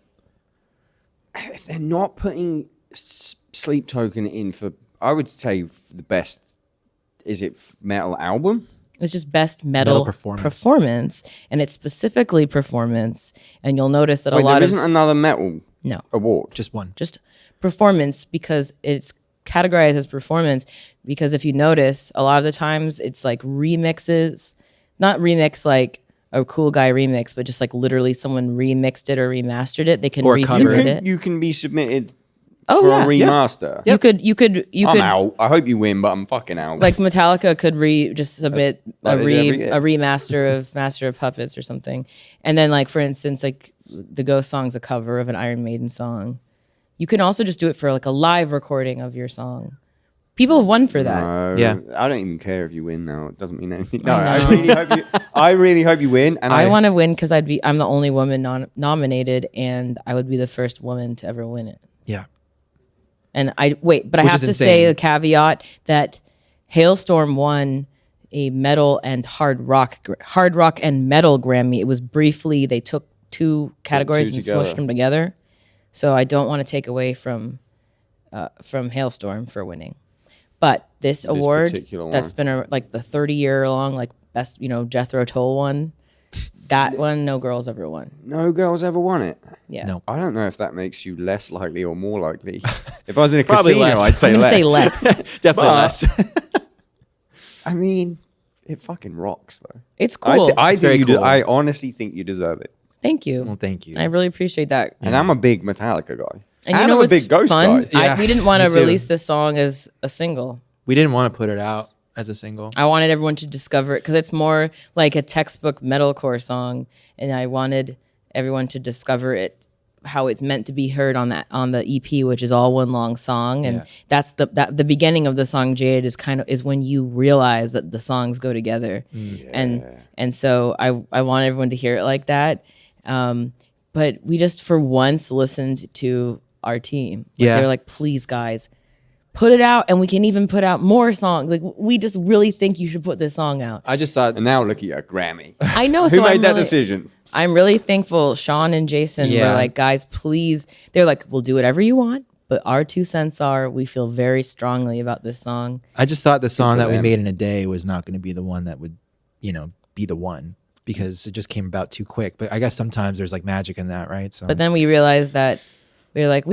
if they're not putting Sleep Token in for, I would say the best, is it metal album? It's just best metal performance, and it's specifically performance. And you'll notice that there isn't another metal award. Just one. Just performance, because it's categorized as performance. Because if you notice, a lot of the times it's like remixes, not remix like a cool guy remix, but just like literally someone remixed it or remastered it. They can resubmit it. You can be submitted for a remaster. Yeah. You could. I'm out. I hope you win, but I'm fucking out. Like Metallica could just submit a remaster of Master of Puppets or something. And then like, for instance, like the Ghost song's a cover of an Iron Maiden song. You can also just do it for like a live recording of your song. People have won for that. No, yeah. I don't even care if you win now. It doesn't mean anything. No, I really hope you win. And I want to win because I'm the only woman nominated, and I would be the first woman to ever win it. Yeah. And I have to say the caveat that Hailstorm won a metal and hard rock and metal Grammy. It was briefly, they took two categories and smushed them together. So I don't want to take away from Hailstorm for winning. But this award that's been the 30-year long, like best, Jethro Tull one, that one, no girls ever won. No girls ever won it? Yeah. No. I don't know if that makes you less likely or more likely. If I was in a casino, I'd say less. I'm going to say less. Definitely less. I mean, it fucking rocks, though. It's cool. I honestly think you deserve it. Thank you. Well, thank you. I really appreciate that. And I'm a big Metallica guy. And I'm a big Ghost guy. Yeah, we didn't want to release this song as a single. We didn't want to put it out as a single. I wanted everyone to discover it because it's more like a textbook metalcore song, and I wanted everyone to discover it, how it's meant to be heard on the EP, which is all one long song, and that's the beginning of the song. Jaded is when you realize that the songs go together, and so I want everyone to hear it like that. But we just for once listened to our team. They're like, please guys, put it out, and we can even put out more songs. Like, we just really think you should put this song out. I just thought, And now look at you, Grammy. I know. Who so made I'm that really, decision? I'm really thankful. Sean and Jason were like, guys, please. They're like, we'll do whatever you want, but our 2 cents are we feel very strongly about this song. I just thought the song that we them. made in a day was not going to be the one that would, be the one, because it just came about too quick. But I guess sometimes there's like magic in that, right? So, But then we realized that we were like,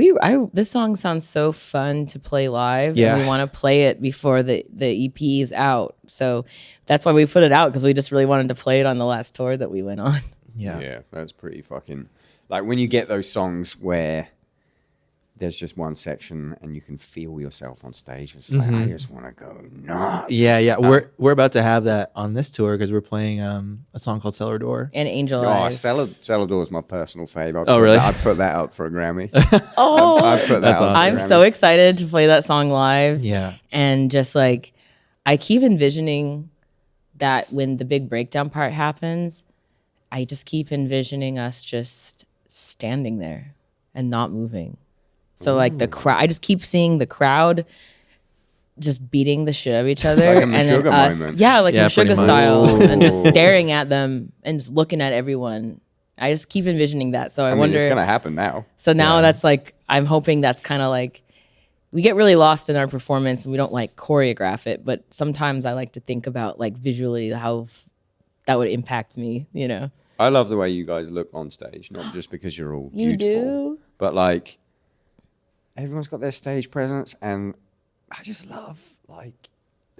this song sounds so fun to play live, Yeah. and we want to play it before the EP is out. So that's why we put it out, because we just really wanted to play it on the last tour that we went on. yeah. That's pretty fucking... Like, when you get those songs where there's just one section and you can feel yourself on stage, it's like, I just want to go nuts. Yeah. We're about to have that on this tour because we're playing a song called Cellar Door. And Angel Oh, Eyes. Cellar Door is my personal fave. Oh, really? I'd put that up for a Grammy. Oh, I'd put that That's up for a I'm Grammy. so excited to play that song live. Yeah. And just like, I keep envisioning that when the big breakdown part happens, I just keep envisioning us just standing there and not moving. So like the crowd, I just keep seeing the crowd just beating the shit out of each other, Like a and then Meshuggah us, moment. like Yeah, Meshuggah pretty much. style, and just Ooh. staring at them and just looking at everyone. I just keep envisioning that. So I I mean, wonder. it's going to happen now. So now that's like, I'm hoping that's kind of like, we get really lost in our performance and we don't like choreograph it, but sometimes I like to think about like visually how that would impact me, I love the way you guys look on stage, not just because you're all You beautiful, do? but like everyone's got their stage presence, and I just love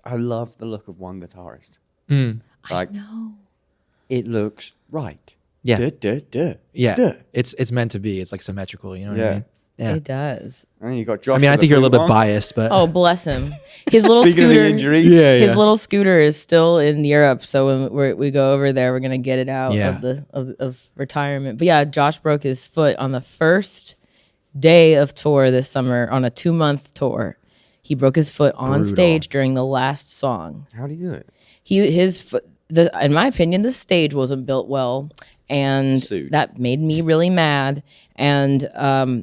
I love the look of one guitarist. Like, No. it looks right. Yeah. Duh, duh, duh, Yeah. duh. It's meant to be. It's like symmetrical. You know what I Yeah. mean? Yeah. It does. And then you got Josh. I mean, I with think the you're a little bit boot on. biased, but Oh, bless him. His little Speaking scooter. of the injury, His little scooter is still in Europe, so when we go over there, we're gonna get it out Yeah. of retirement. But yeah, Josh broke his foot on the first day of tour this summer on a 2-month tour. He broke his foot on Brutal. stage during the last song. how do you do it? His foot. In my opinion, the stage wasn't built well, and Sued. that made me really mad. And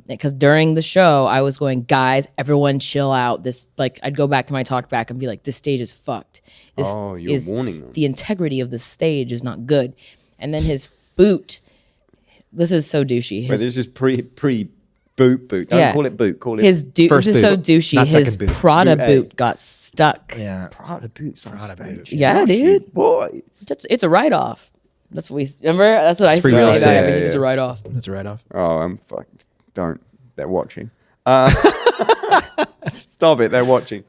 because during the show, I was going, guys, everyone chill out. This, like, I'd go back to my talk back and be like, this stage is fucked. This Oh, you were warning them. The integrity of the stage is not good. And then his boot. This is so douchey. But His, this is pre boot. Don't Yeah. call it boot. Call it his First this is so boot, douchey. not His second boot. Prada Boot A. boot got stuck. yeah. Prada boots on Prada stage. boots. Yeah, Joshy dude. boy. It's a write off. That's what we remember. That's what I used to free say real about estate. everything. Yeah, It's a yeah. write off. That's a write-off. Oh, I'm fucking. Don't. They're watching. Stop it. They're watching.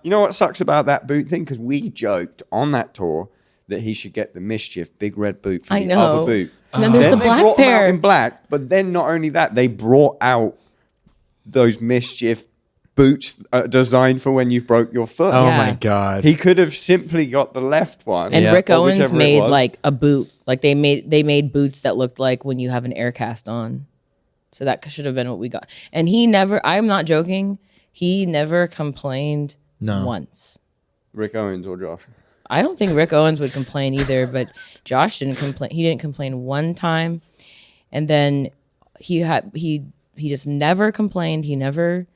You know what sucks about that boot thing? Because we joked on that tour that he should get the Mischief big red boot for I the know. other boot. And then there's Then the they black brought 'em out pair. in black, but then not only that, they brought out those Mischief boots designed for when you broke your foot. Oh Yeah. my god. He could have simply got the left one. And Yeah. Rick or Owens whichever it made was. like a boot. Like they made boots that looked like when you have an air cast on. So that should have been what we got. And he never, I'm not joking, he never complained once. Rick Owens or Josh. I don't think Rick Owens would complain either, but Josh didn't complain. He didn't complain one time. And then he just never complained. He never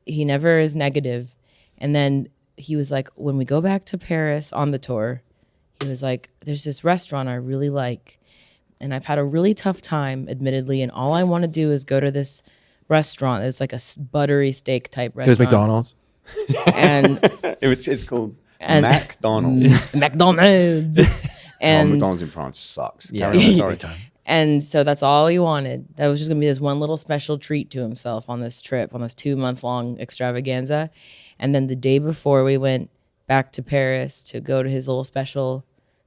is negative. And then he was like, when we go back to Paris on the tour, he was like, there's this restaurant I really like. And I've had a really tough time, admittedly. And all I want to do is go to this restaurant. It's like a buttery steak type There's restaurant. McDonald's. And It's called And- McDonald's. McDonald's. And McDonald's in France sucks. Yeah. Carry on, sorry. Big time. And so that's all he wanted. That was just gonna be this one little special treat to himself on this trip, on this 2-month-long extravaganza. And then the day before we went back to Paris to go to his little special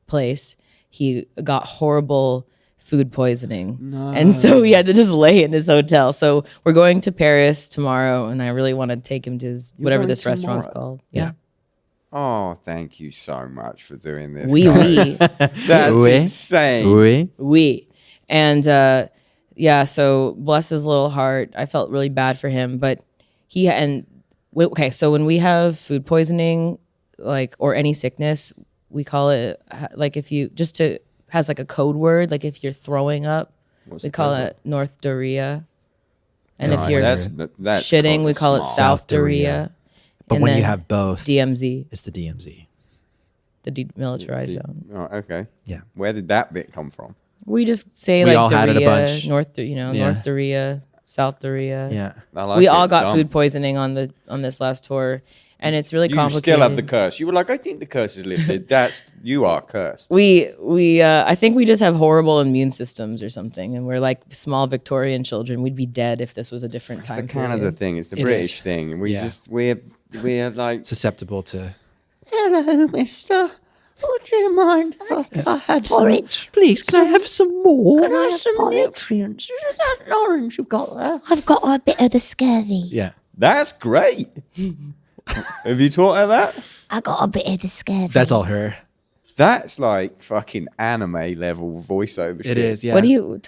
place, he got horrible food poisoning. And so he had to just lay in his hotel. So we're going to Paris tomorrow, and I really want to take him to his whatever going this restaurant's tomorrow? called. Yeah. Oh, thank you so much for doing this. Oui, oui. That's Oui. insane. Oui. We. And yeah, so bless his little heart. I felt really bad for him, but okay, so when we have food poisoning, like, or any sickness, we call it, like, if you has like a code word, like if you're throwing up, What's we the call code it North Diarrhea. And No, if I you're heard That's shitting, we call it small. South South Diarrhea. Diarrhea. But And when you then have both, DMZ, it's the DMZ. the demilitarized zone. Oh, okay. Yeah. Where did that bit come from? We just say We like all had it a Doria, bunch. North Yeah. Doria, South Doria. Yeah. I like We it, all it's got dumb. food poisoning on this last tour, and it's really You complicated. still have the curse. You were like, I think the curse is lifted. You are cursed. I think we just have horrible immune systems or something, and we're like small Victorian children. We'd be dead if this was a different It's time. the Canada period. thing. It's the It British is. thing. We Yeah. just we're like, Susceptible to. hello, Mister. Would you mind if I had porridge. Please, can I have some more? Can I have some nutrients? Is that an orange you've got there? I've got a bit of the scurvy. Yeah. That's great. Have you taught her that? I got a bit of the scurvy. That's all her. That's like fucking anime level voiceover. It is, yeah. What do you?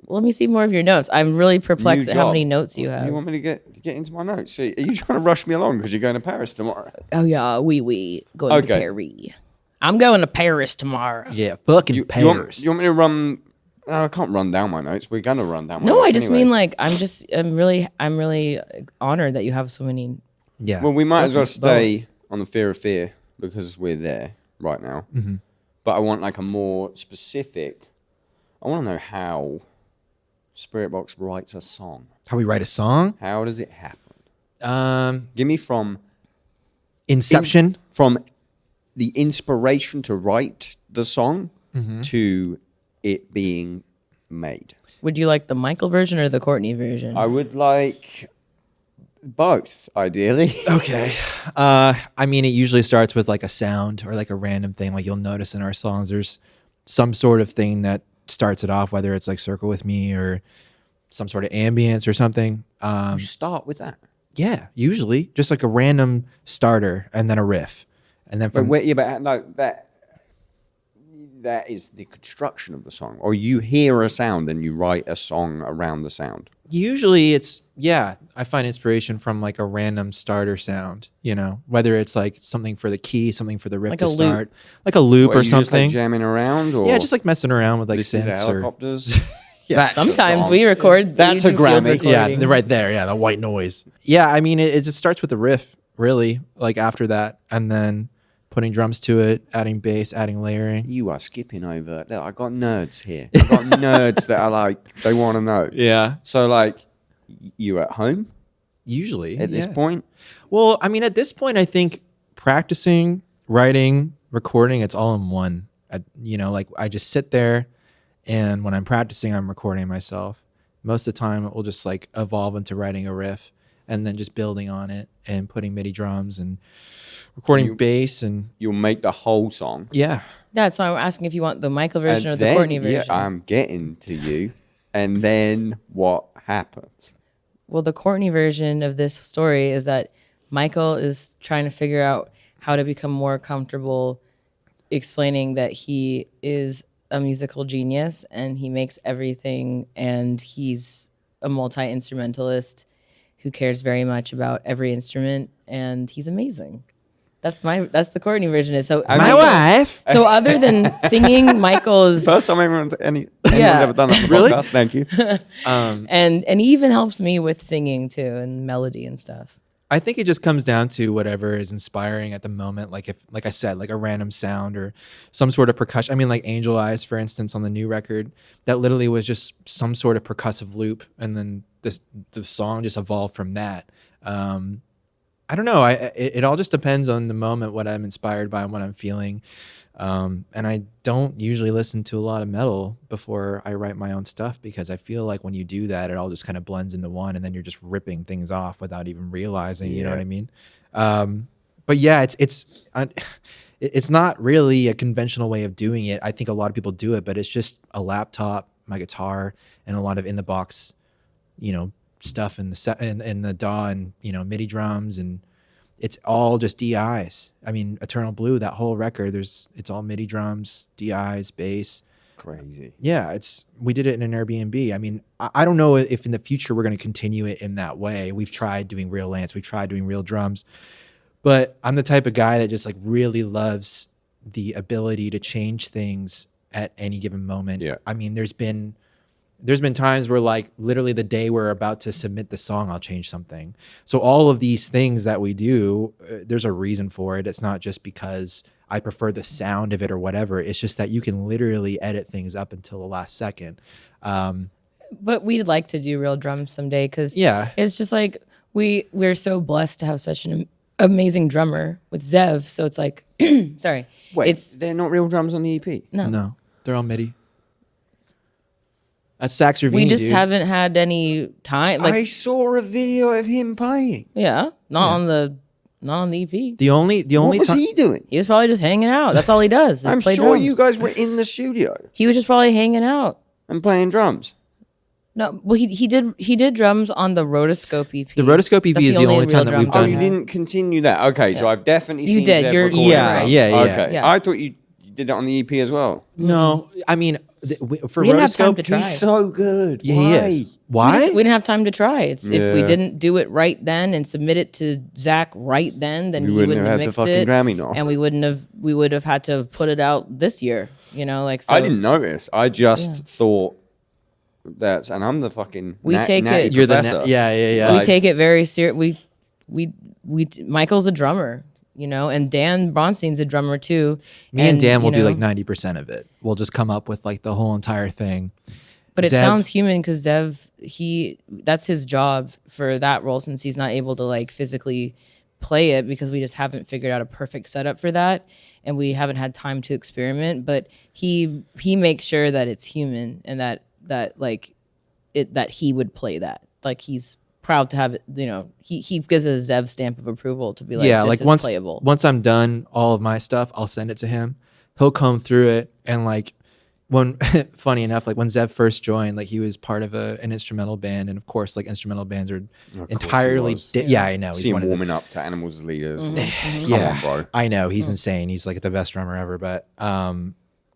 Let me see more of your notes. I'm really perplexed New at how job. many notes you have. You want me to get into my notes? So, are you trying to rush me along because you're going to Paris tomorrow? Oh yeah, we going Okay. to Paris. I'm going to Paris tomorrow. Yeah, fucking You Paris. want me to run? No, I can't run down my notes. We're gonna run down my No, notes I just anyway. mean like I'm really honored that you have so many. Yeah. Well, we might as well Both. stay on the Fear of Fear because we're there right now. Mm-hmm. But I want like a more specific. I want to know how Spiritbox writes a song. How we write a song? How does it happen? Give me from Inception. from the inspiration to write the song Mm-hmm. to it being made. Would you like the Michael version or the Courtney version? I would like both, ideally. Okay. I mean, it usually starts with like a sound or like a random thing. Like you'll notice in our songs, there's some sort of thing that starts it off, whether it's like Circle With Me or some sort of ambience or something. You start with that. Yeah, usually just like a random starter and then a riff. And then But from no, that is the construction of the song. Or you hear a sound and you write a song around the sound. usually it's, yeah, I find inspiration from like a random starter sound, you know, whether it's like something for the key, something for the riff Like to a loop. start, like a loop What, are or you just, like, something. jamming around, or Yeah, just like messing around with like this is synths or helicopters. Yeah, Sometimes we record. That's we a do field Grammy. yeah, recording. right there. Yeah, the white noise. Yeah, I mean, it just starts with the riff, really, like after that, and then putting drums to it, adding bass, adding layering. You are skipping over. Look, I got nerds here. I got nerds that are like, they want to know. Yeah, So like, you at home usually at this yeah. point? Well, I mean, at this point, I think practicing, writing, recording, it's all in one. You know, like I just sit there, and when I'm practicing, I'm recording myself. Most of the time, it will just like evolve into writing a riff, and then just building on it and putting MIDI drums and recording bass and You'll make the whole song. yeah. That's why I'm asking if you want the Michael version And or the then- Courtney version. Yeah, I'm getting to you. And then what happens? Well, the Courtney version of this story is that Michael is trying to figure out how to become more comfortable explaining that he is a musical genius and he makes everything, and he's a multi-instrumentalist who cares very much about every instrument, and he's amazing. That's the Courtney version. So My wife. So other than singing Michael's First time anyone's Yeah. ever done that on the Really? podcast. Thank you. and he even helps me with singing too and melody and stuff. I think it just comes down to whatever is inspiring at the moment. Like if, like I said, like a random sound or some sort of percussion. I mean, like Angel Eyes, for instance, on the new record, that literally was just some sort of percussive loop, and then the song just evolved from that. I don't know. It all just depends on the moment, what I'm inspired by and what I'm feeling. And I don't usually listen to a lot of metal before I write my own stuff, because I feel like when you do that, it all just kind of blends into one, and then you're just ripping things off without even realizing. You know what I mean? But yeah, it's not really a conventional way of doing it. I think a lot of people do it, but it's just a laptop, my guitar, and a lot of in the box, you know, stuff in the set in the DAW, and you know, MIDI drums, and it's all just DIs. I mean, Eternal Blue, that whole record, it's all MIDI drums, DIs, bass. Crazy. Yeah, we did it in an Airbnb. I mean, I don't know if in the future we're going to continue it in that way. We've tried doing real amps, we've tried doing real drums, but I'm the type of guy that just like really loves the ability to change things at any given moment. Yeah. I mean, there's been There's been times where like literally the day we're about to submit the song, I'll change something. So all of these things that we do, there's a reason for it. It's not just because I prefer the sound of it or whatever. It's just that you can literally edit things up until the last second. But we'd like to do real drums someday because Yeah. it's just like we're so blessed to have such an amazing drummer with Zev. So it's like, sorry, Wait, they're not real drums on the EP? No, they're all MIDI. That's Sax Ravini, we just dude. haven't had any time. Like, I saw a video of him playing. yeah, not on the EP. The only What was time he doing? He was probably just hanging out. That's all he does. Is I'm play sure drums. you guys were in the studio He was just probably hanging out. and playing drums. No, well, he did drums on the Rotoscope EP. The Rotoscope EP That's is the only time real that we've drums Oh, done- I you have. didn't continue that. Okay, so I've definitely You seen did. Zev You're- recording Yeah, drums. yeah, yeah. Okay, Yeah. I thought you did that on the EP as well. No, I mean for We didn't have time Rotoscope, to try. He's so good. yeah, Why? he is. Why? We didn't have time to try. It's if we Yeah. didn't do it right then and submit it to Zach right then he wouldn't wouldn't have have had the mixed fucking it, Grammy now. and we would have had to have put it out this year. You know, like so. I didn't notice. I just thought that's, and I'm the fucking We take natty it- You're the professor. yeah. We Like- take it very serious. Michael's a drummer, you know, and Dan Bronstein's a drummer too. Me and Dan will you do know, like 90% of it. We'll just come up with like the whole entire thing. But it Zev- sounds human because Zev, that's his job for that role since he's not able to like physically play it because we just haven't figured out a perfect setup for that and we haven't had time to experiment. But he makes sure that it's human and that he would play that. Like he's proud to have it, you know, he gives a Zev stamp of approval to be like, yeah, this like is playable. once I'm done all of my stuff, I'll send it to him. He'll comb through it and like when funny enough, like when Zev first joined, like he was part of an instrumental band, and of course, like instrumental bands are entirely. Yeah, I know. See him one of the- warming up to Animals as leaders. yeah, on, bro. I know he's insane. He's like the best drummer ever. But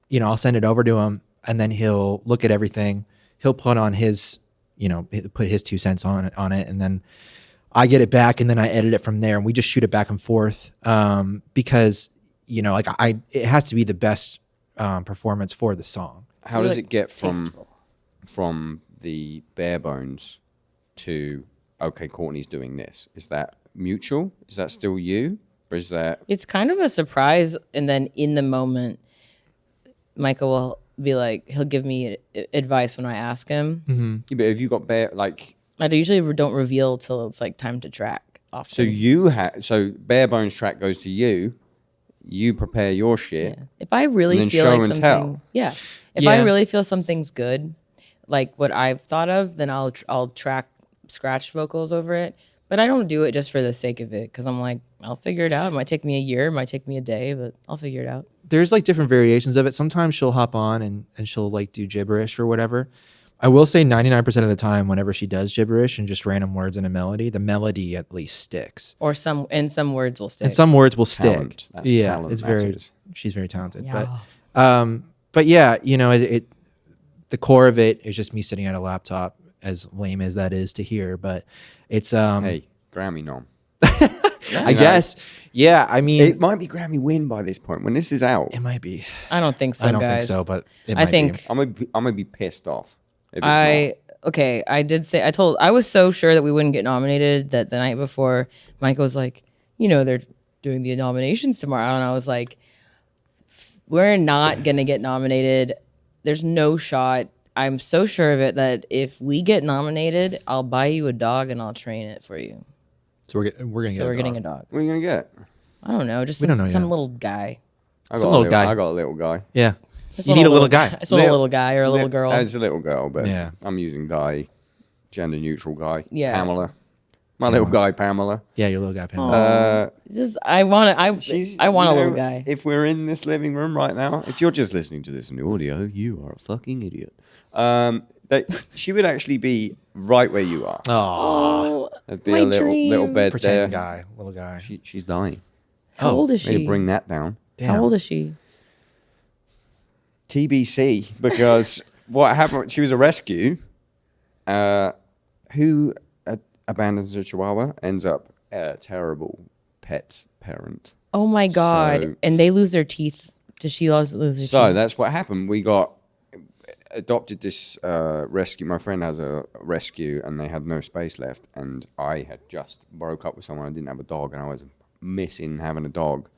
you know, I'll send it over to him, and then he'll look at everything. He'll put on his, you know, put his 2 cents on it, and then I get it back, and then I edit it from there, and we just shoot it back and forth because you know, like it has to be the best performance for the song. How does like it get tasteful. from the bare bones to okay, Courtney's doing this? Is that mutual? Is that still you, or is that It's kind of a surprise, and then in the moment, Michael will be like, he'll give me advice when I ask him. Yeah, but have you got bare like? I usually don't reveal till it's like time to track. Often. So you have bare bones track goes to you. You prepare your shit. Yeah. If I really And then feel show like and something, tell. yeah. If Yeah. I really feel something's good, like what I've thought of, then I'll track scratch vocals over it. But I don't do it just for the sake of it because I'm like, I'll figure it out. It might take me a year, it might take me a day, but I'll figure it out. There's like different variations of it. Sometimes she'll hop on and she'll like do gibberish or whatever. I will say 99% of the time, whenever she does gibberish and just random words in a melody, the melody at least sticks. Or some words will stick. And some words will stick. Talent. That's yeah, talent, it's that very. is. She's very talented. Yeah. But yeah, you know, the core of it is just me sitting at a laptop, as lame as that is to hear. But it's Hey, Grammy nom. I guess, yeah. I mean, It might be Grammy win by this point when this is out. it might be. I don't think so, I don't guys. think so, but it I might think be. I'm gonna be pissed off. If it's not. I did say I was so sure that we wouldn't get nominated that the night before Michael was like, you know, they're doing the nominations tomorrow, and I was like, we're not gonna get nominated. There's no shot. I'm so sure of it that if we get nominated, I'll buy you a dog and I'll train it for you. So we're gonna So get. we're a getting dog. a dog. What are you gonna get? I don't know, just We don't know some yet. little guy. I Some got little guy. I got a little guy. Yeah, Just you need a little guy. Just a little guy or a little girl. It's a little girl, but Yeah. I'm using guy, gender neutral guy. Yeah. Pamela. My little guy, Pamela. Yeah, your little guy. Pamela. It's just I want a She's- little you know, guy. If we're in this living room right now, if you're just listening to this in audio, you are a fucking idiot. That she would actually be right where you are. Oh, There'd be my a little dream. bed there. pretend guy, little guy. She's dying. How old is Need to she? bring that down. Damn. How old is she? TBC, because what happened? She was a rescue. Who abandons a chihuahua ends up a terrible pet parent. Oh my god! So- And they lose their teeth. Does she lose her So teeth? that's what happened. We got adopted this rescue. My friend has a rescue, and they had no space left. And I had just broke up with someone. I didn't have a dog, and I was missing having a dog.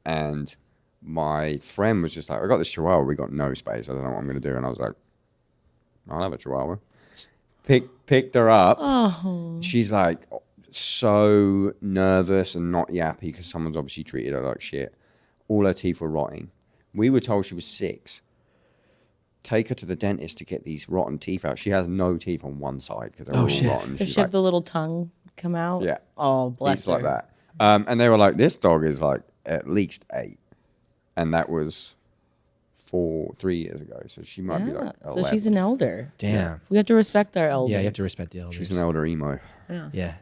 And my friend was just like, I got this Chihuahua. We got no space. I don't know what I'm going to do. And I was like, I'll have a Chihuahua. Picked her up. Oh. She's like so nervous and not yappy because someone's obviously treated her like shit. All her teeth were rotting. We were told she was 6. Take her to the dentist to get these rotten teeth out. She has no teeth on one side because they're all rotten. Does she have the little tongue come out? Yeah. Oh, bless her. Like that. And they were like, this dog is like at least 8. And that was 3 years ago. So she might be like 11. So she's an elder. Damn. We have to respect our elders. Yeah, you have to respect the elders. She's an elder emo. Yeah.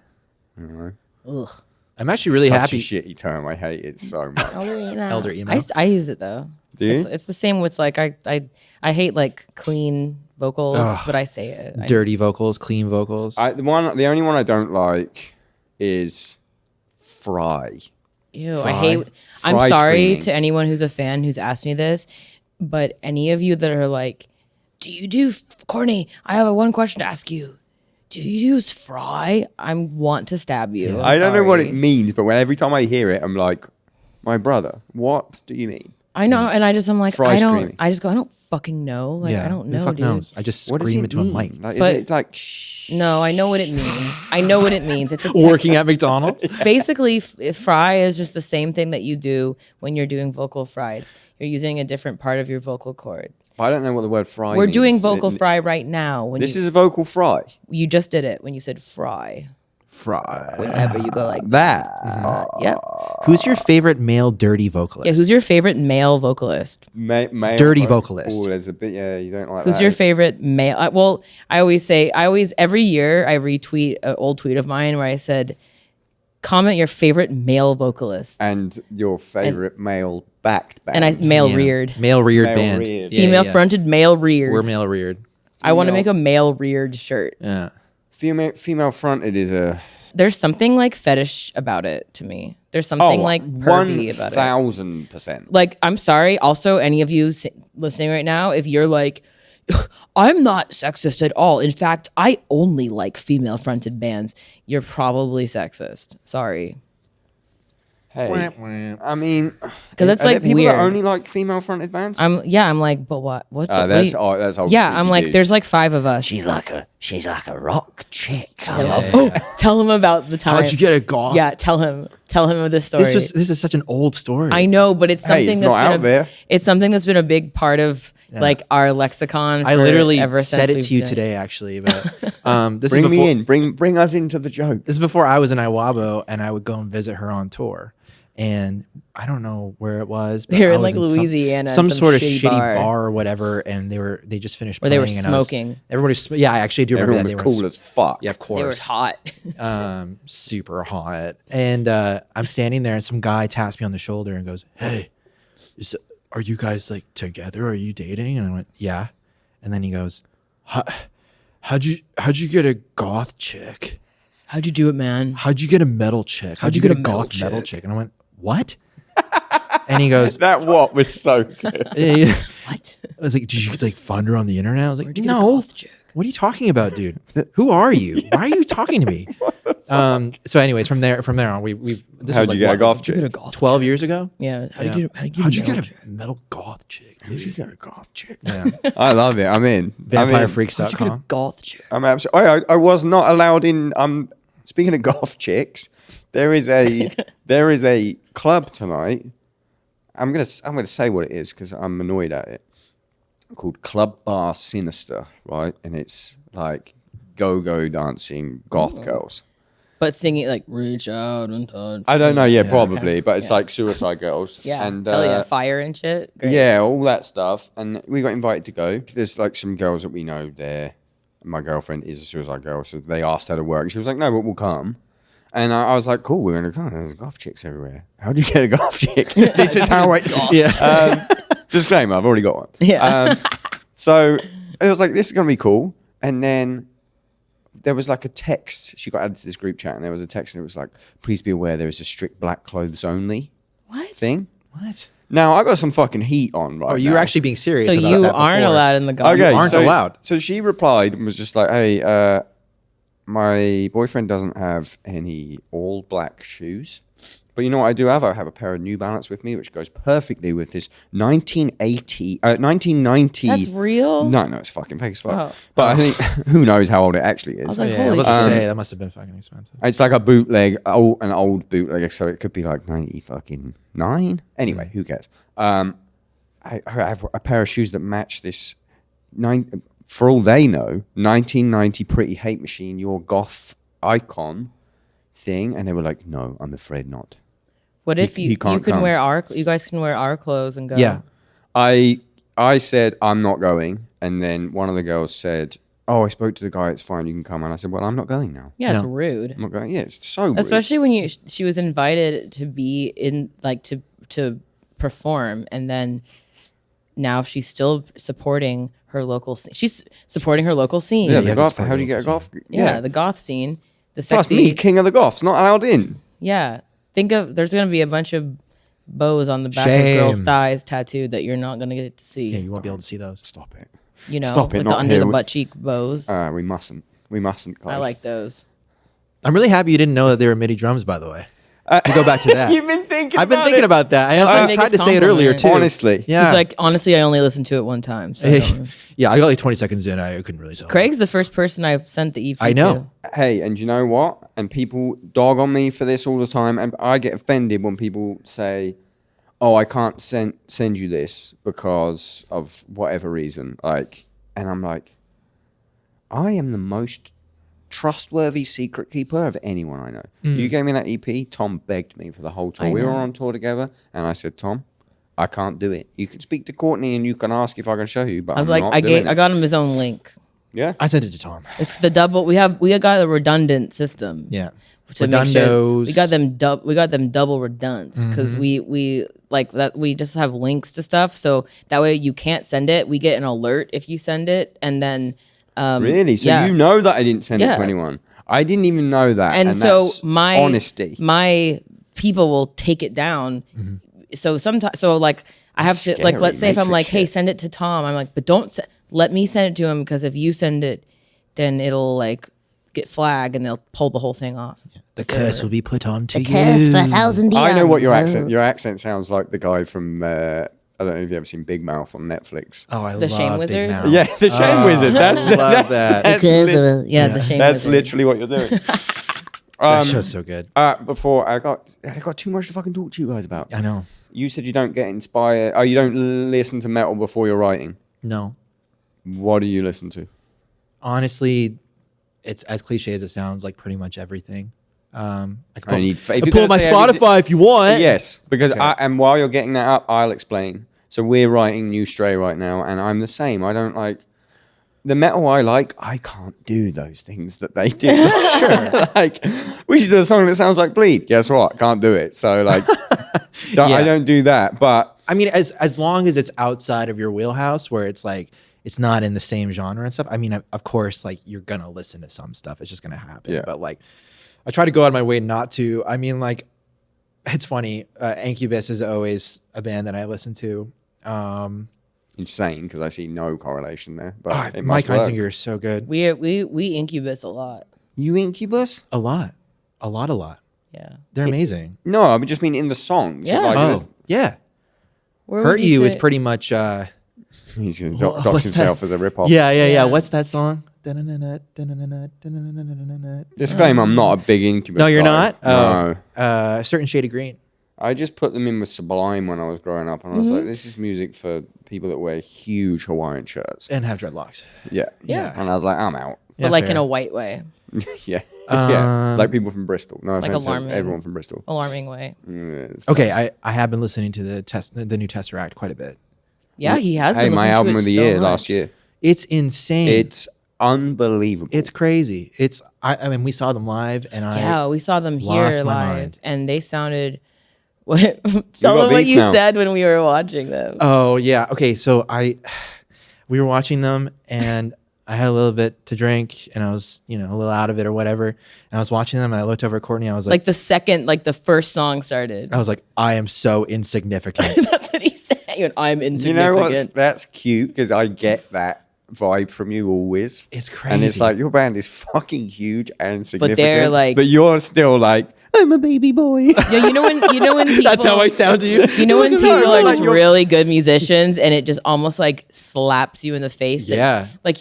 You know? Ugh. I'm actually really Such happy. a shitty term. I hate it so much. Elder emo. I use it though. Do you? It's the same with like I hate like clean vocals, but I say it. Dirty vocals, clean vocals. The only one I don't like is Fry. Ew, Fry. I hate. I'm Fry sorry screaming. to anyone who's a fan who's asked me this, but any of you that are like, do you do Courtney? I have one question to ask you. Do you use Fry? I want to stab you. I don't know what sorry. it means, but every time I hear it, I'm like, my brother, what do you mean? I know, and I'm like, Fry I don't. screaming. I just go, I don't fucking know. Like, I don't who know, fuck dude. knows? I just What does scream it into mean? a mic. Like, But- is it like shh? No, I know what it means. I know what it means. It's a Working at McDonald's. basically fry is just the same thing that you do when you're doing vocal fries. You're using a different part of your vocal cord. I don't know what the word fry We're means. doing vocal fry right now. When This you, is a vocal fry. you just did it when you said fry. Fry. Whenever you go like That. yep. Who's your favorite male dirty vocalist? Yeah, who's your favorite male vocalist? Male Dirty vocalist. Oh, there's a bit, yeah, you don't like Who's that. your favorite male? I always every year I retweet an old tweet of mine where I said, comment your favorite male vocalists. And your favorite male backed band. And I male reared. Male reared Male band. reared. Yeah, Female yeah. fronted, male reared. We're male reared. I want to make a male reared shirt. Yeah. Female fronted is a... There's something like fetish about it to me. There's something like pervy about it. 1,000%. Like, I'm sorry. Also, any of you listening right now, if you're like, I'm not sexist at all. In fact, I only like female fronted bands. You're probably sexist. Sorry. Hey, I mean... Because that's are there like people weird. that only like female fronted bands? I'm like, but what? What's up? that's old Yeah, creepy I'm like, dudes. there's like 5 of us. She's like a rock chick. Tell him about the time. How'd you get a goth? Yeah, tell him of this story. This is such an old story. I know, but it's Hey, something it's that's not been out there. It's something that's been a big part of like our lexicon. I literally ever said since it to you we've- today, actually. But this Bring is before, me in. Bring us into the joke. This is before I was in Iwabo, and I would go and visit her on tour. And I don't know where it was. But They were I in, was like, Louisiana, some some sort of shitty shitty bar. bar or whatever. And they just finished Where playing. they were and I was- smoking. Everybody's yeah, I actually do remember Everyone that was they were cool as fuck. Yeah, of They were course. hot. Super hot. And I'm standing there, and some guy taps me on the shoulder and goes, "Hey, are you guys like together? Are you dating?" And I went, "Yeah." And then he goes, "How'd you get a goth chick? How'd you do it, man? How'd you get a metal chick? How'd you get a goth metal chick?" And I went, "What?" And he goes, That what was so good. What? I was like, "Did you like find her on the internet?" I was like, "No. What are you talking about, dude? Who are you? Why are you talking to me?" So, anyways, from there on, we've. This How'd was you like, get a goth chick? 12 years ago. Yeah. How'd you get a metal goth chick? Dude? You got a goth chick. Yeah. I love it. I'm in. VampireFreaks.com. Goth chick. I'm absolutely. I was not allowed in. Speaking of goth chicks, there is a club tonight. I'm gonna say what it is because I'm annoyed at it. Called Club Bar Sinister, right? And it's like go-go dancing goth girls. But singing like reach out and touch. I don't know. Yeah, probably, but it's like Suicide Girls. Yeah. and Hell yeah. Fire and shit. Great. yeah, all that stuff. And we got invited to go. There's like some girls that we know there. My girlfriend is a Suicide Girl, so they asked her to work. And she was like, "No, but we'll come." And I was like, "Cool, we're gonna come." There's goth chicks everywhere. How do you get a goth chick? This is how I. Yeah. Disclaimer: I've already got one. Yeah. So it was like, this is gonna be cool. And then there was like a text. She got added to this group chat, and there was a text, and it was like, "Please be aware there is a strict black clothes only What? thing." What? Now I got some fucking heat on right Oh, you're now. actually being serious. So about you that aren't before. allowed in the golf. Okay, You aren't allowed. So she replied and was just like, "Hey, my boyfriend doesn't have any all black shoes, but you know what I do have? I have a pair of New Balance with me, which goes perfectly with this 1990. That's real? No, it's fucking fake as fuck. Oh. But I think who knows how old it actually is. was like, Yeah, I holy was about to shit. say that must have been fucking expensive. It's like a bootleg, an old bootleg, so it could be like 90 fucking 9. Anyway, who cares? I have a pair of shoes that match this for all they know, 1990 Pretty Hate Machine, your goth icon thing, and they were like, "No, I'm afraid not." What if He you can't can come. you guys can wear our clothes and go? Yeah. I said I'm not going, and then one of the girls said, "Oh, I spoke to the guy. It's fine. You can come." And I said, "Well, I'm not going now. Yeah, it's No. rude. I'm not going." Yeah, it's so rude. Especially when she was invited to be in, like, to perform, and then now she's still supporting her local scene. She's supporting her local scene. Yeah, you the have to goth. support How do you get a local goth? Yeah, the goth scene. The Plus sexy. me, king of the goths, not allowed in. Yeah. Think of, there's going to be a bunch of bows on the back Shame. of girls' thighs tattooed that you're not going to get to see. Yeah, you won't be able to see those. Stop it. You know, Stop it, with the not under here. the butt cheek bows. We mustn't. We mustn't. Guys. I like those. I'm really happy you didn't know that they were MIDI drums, by the way. To go back to that. You've been thinking. I've been thinking about that. I also my tried to biggest say it earlier, too. compliment. Honestly. Yeah. He's like, honestly, I only listened to it one time. So I don't know. Yeah, I got like 20 seconds in. I couldn't really tell. Craig's the first person I've sent the EP I know. to. Hey, and you know what? And people dog on me for this all the time, and I get offended when people say, "Oh, I can't send you this because of whatever reason." Like, and I'm like, I am the most trustworthy secret keeper of anyone I know. You gave me that EP. Tom begged me for the whole tour. I We were know. on tour together, and I said, "Tom, I can't do it. You can speak to Courtney and you can ask if I can show you, but I was I'm like, not I doing it." got him his own link. Yeah. I sent it to Tom. It's the double. We got a redundant system. Yeah. To make sure Redundos. we got them double redunts because we like that. We just have links to stuff, so that way you can't send it. We get an alert if you send it, and then Really? So yeah. you know that I didn't send it Yeah. to anyone. I didn't even know that. and so that's my honesty. my people will take it down. So sometimes, so like I have to like, Scary let's say if I'm Matrix like, hey, shit. send it to Tom. I'm like, but don't let me send it to him because if you send it, then it'll like get flagged and they'll pull the whole thing off. The curse will be put on to Curse you. for 1,000 years. I know what your accent sounds like. The guy from I don't know if you've ever seen Big Mouth on Netflix. Oh, I The love Shame Big Wizard? Mouth. Yeah, the Shame Wizard. That's I love that. That's, Because lit- of Yeah, the shame. that's Wizard. literally what you're doing. That show's so good. Before I got too much to fucking talk to you guys about. I know. You said you don't get inspired. Oh, you don't listen to metal before you're writing. No. What do you listen to? Honestly, it's as cliche as it sounds, like pretty much everything. I can I need. If you're pull gonna my say everything- Spotify if you want. Yes, because Okay. and while you're getting that up, I'll explain. So we're writing New Stray right now, and I'm the same. I don't like the metal I like. I can't do those things that they do. Sure, like we should do a song that sounds like Bleed. Guess what? Can't do it. So like, I don't do that. But I mean, as long as it's outside of your wheelhouse, where it's like it's not in the same genre and stuff. I mean, of course, like you're gonna listen to some stuff. It's just gonna happen. Yeah. But like, I try to go out of my way not to. I mean, like, it's funny. Incubus is always a band that I listen to. insane because I see no correlation there. But it must Mike work. Heinzinger is so good. We incubus a lot. You Incubus? A lot. Yeah. They're amazing. No, I would just mean in the songs. Yeah. Like, Oh, yeah. Where Hurt would You is say- pretty much. he's gonna What's dox that? himself as a ripoff. Yeah. Yeah. What's that song? Disclaimer: I'm not a big Incubus. No, you're guy. not? No. A Certain Shade of Green. I just put them in with Sublime when I was growing up, and I was like, "This is music for people that wear huge Hawaiian shirts." And have dreadlocks. Yeah, Yeah. And I was like, "I'm out." But like fair. in a white way, Yeah, yeah, like people from Bristol. No Like offense to alarming. everyone from Bristol. alarming way. It's Okay, I have been listening to the new Tesseract quite a bit. Yeah, he has Hey, been my listening to album it of the so year much. last year. It's insane. It's unbelievable. It's crazy. I mean, we saw them live, and Yeah, we saw them here lost my live, mind. and they sounded. What? Tell got them what beef you now. said when we were watching them. Oh yeah. Okay, so we were watching them, and I had a little bit to drink and I was, a little out of it or whatever. And I was watching them and I looked over at Courtney. I was like the first song started. I was like, I am so insignificant. That's what he's saying. I'm You insignificant. know what? That's cute because I get that vibe from you always. It's crazy. And it's like your band is fucking huge and significant. they're like- but you're still like, I'm a baby boy. Yeah, you know when people, That's how I sound to you. You know when No, people are like just you're- really good musicians and it just almost like slaps you in the face. that- Yeah. Like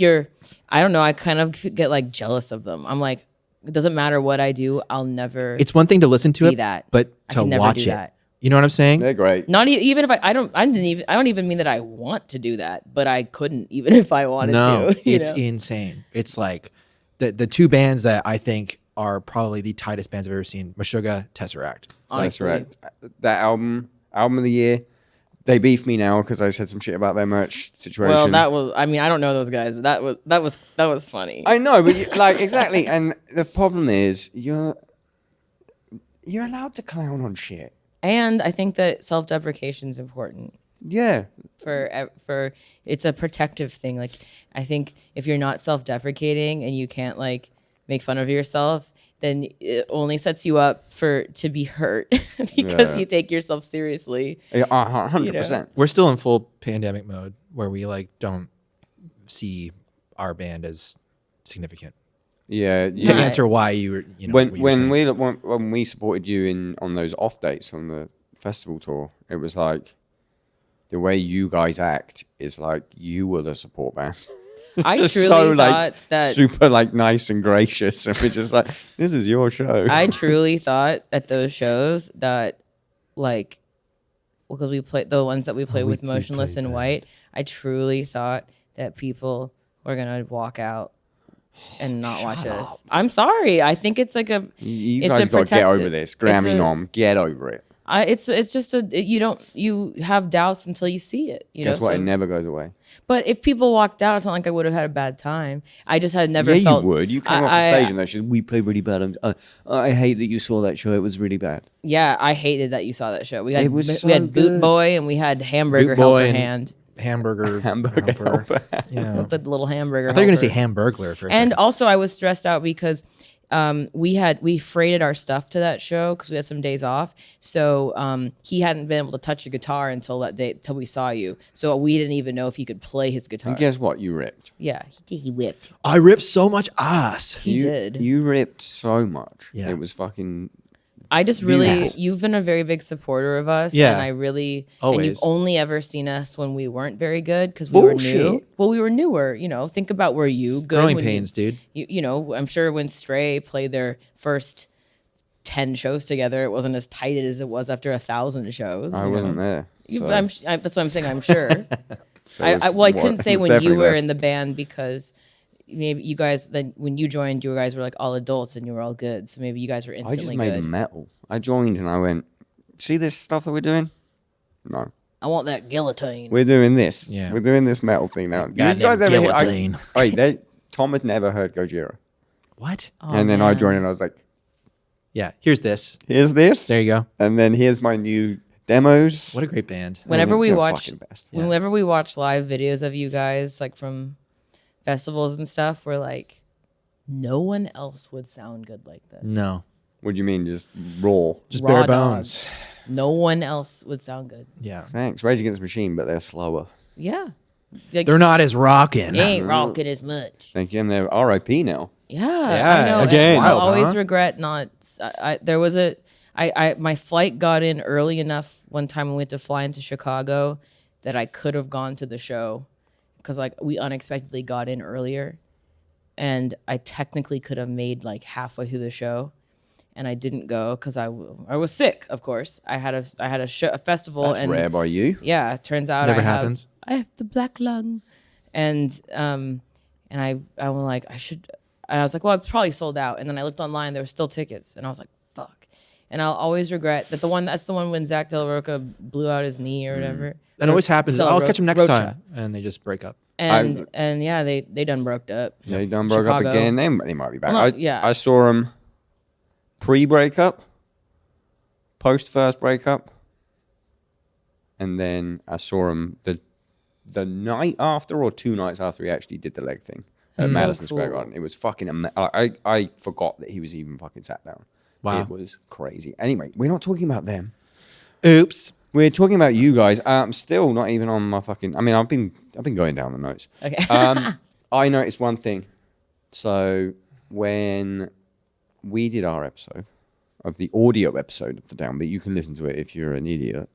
I don't know. I kind of get like jealous of them. I'm like, it doesn't matter what I do. I'll never. It's one thing to listen to Be it, that. but I to can never watch do it. that. You know what I'm saying? They're great. Not even if I don't even mean that I want to do that, but I couldn't even if I wanted No, to. you it's know? insane. It's like the two bands that I think are probably the tightest bands I've ever seen: Meshuggah, Tesseract. That's Honestly. right. That album of the year. They beef me now because I said some shit about their merch situation. Well, that was. I mean, I don't know those guys, but that was funny. I know, but like exactly. And the problem is you're allowed to clown on shit. And I think that self-deprecation is important. Yeah. For it's a protective thing. Like I think if you're not self-deprecating and you can't like make fun of yourself, then it only sets you up to be hurt because you take yourself seriously. 100%. We're still in full pandemic mode where we like don't see our band as significant. Yeah. To answer why you were, when we supported you on those off dates on the festival tour, it was like the way you guys act is like you were the support band. I Just truly so, thought that super like nice and gracious, and we're just like, this is your show. I truly thought at those shows that like because we played the ones that we played with Motionless in White, I truly thought that people were gonna walk out and not watch us. I'm sorry. I think it's like you it's guys a got to get over protected- this. Grammy it's a- nom, get over it. it's just you have doubts until you see it. Guess what? It never goes away. But if people walked out, it's not like I would have had a bad time. I just had never Yeah, felt. you would. You came off the stage and they said, we played really bad. I hate that you saw that show. It was really bad. Yeah, I hated that you saw that show. We had It was we had so Boot good. Boy and we had Hamburger Boot Boy Helper and- Hand. Hamburger Helper. Yeah. The little hamburger. I thought you were gonna say helper. Hamburglar for a And second. also, I was stressed out because we freighted our stuff to that show because we had some days off. So he hadn't been able to touch a guitar until that day, till we saw you. So we didn't even know if he could play his guitar. And guess what? You ripped. Yeah, he whipped. I ripped so much ass. He did. You ripped so much. Yeah. It was fucking. I just really, Beautiful. you've been a very big supporter of us. Yeah. And I really, Always. and you've only ever seen us when we weren't very good because we were new. Bullshit. Well, we were newer, think about where you good. Growing when pains, dude. I'm sure when Stray played their first 10 shows together, it wasn't as tight as it was after 1,000 shows. I wasn't there. So- That's what I'm saying, I'm sure. so it was I couldn't say it was when you definitely were less. in the band because maybe you guys, then when you joined, you guys were like all adults and you were all good. So maybe you guys were I instantly just made good. metal. I joined and I went, see this stuff that we're doing? No. I want that guillotine. We're doing this. Yeah. We're doing this metal thing now. You Goddamn guys ever hear? guillotine. Tom had never heard Gojira. What? Oh, And then I man. joined and I was like, Yeah, here's this. here's this. There you go. And then here's my new demos. What a great band. Whenever we They're watch, fucking best. whenever we watch live videos of you guys, like from festivals and stuff, we're like, no one else would sound good like this. No. What do you mean? Just raw? Just Raw bare dog. bones. No one else would sound good. Yeah. Thanks. Rage Against the Machine, but they're slower. Yeah. Like, They're not as rocking. they ain't rocking as much. Thank you. And they're RIP now. Yeah, Yeah, I know. that's and wild, I always huh? regret not. There was my flight got in early enough one time when we had to fly into Chicago that I could have gone to the show because like we unexpectedly got in earlier, and I technically could have made like halfway through the show, and I didn't go because I was sick. Of course, I had a festival. That's and rare by you. yeah, it turns out Never I happens. have the black lung, and I was like I should. And I was like, well, it's probably sold out. And then I looked online, there were still tickets, and I was like, fuck. And I'll always regret that that's the one when Zach Del Roca blew out his knee or whatever. That always happens. Del I'll Ro- catch them next Rocha. time. And they just break up. And yeah, they done broke up. They done broke up Chicago. again. They might be back. Well, yeah. I saw them pre-breakup, post-first breakup, and then I saw them the night after or 2 nights after he actually did the leg thing. at So Madison Square cool. Garden. It was fucking I forgot that he was even fucking sat down. Wow. It was crazy. Anyway, we're not talking about them. Oops. We're talking about you guys. I'm still not even on my fucking. I mean, I've been going down the notes. Okay. I noticed one thing. So when we did our episode of the audio episode of the Downbeat, you can listen to it if you're an idiot.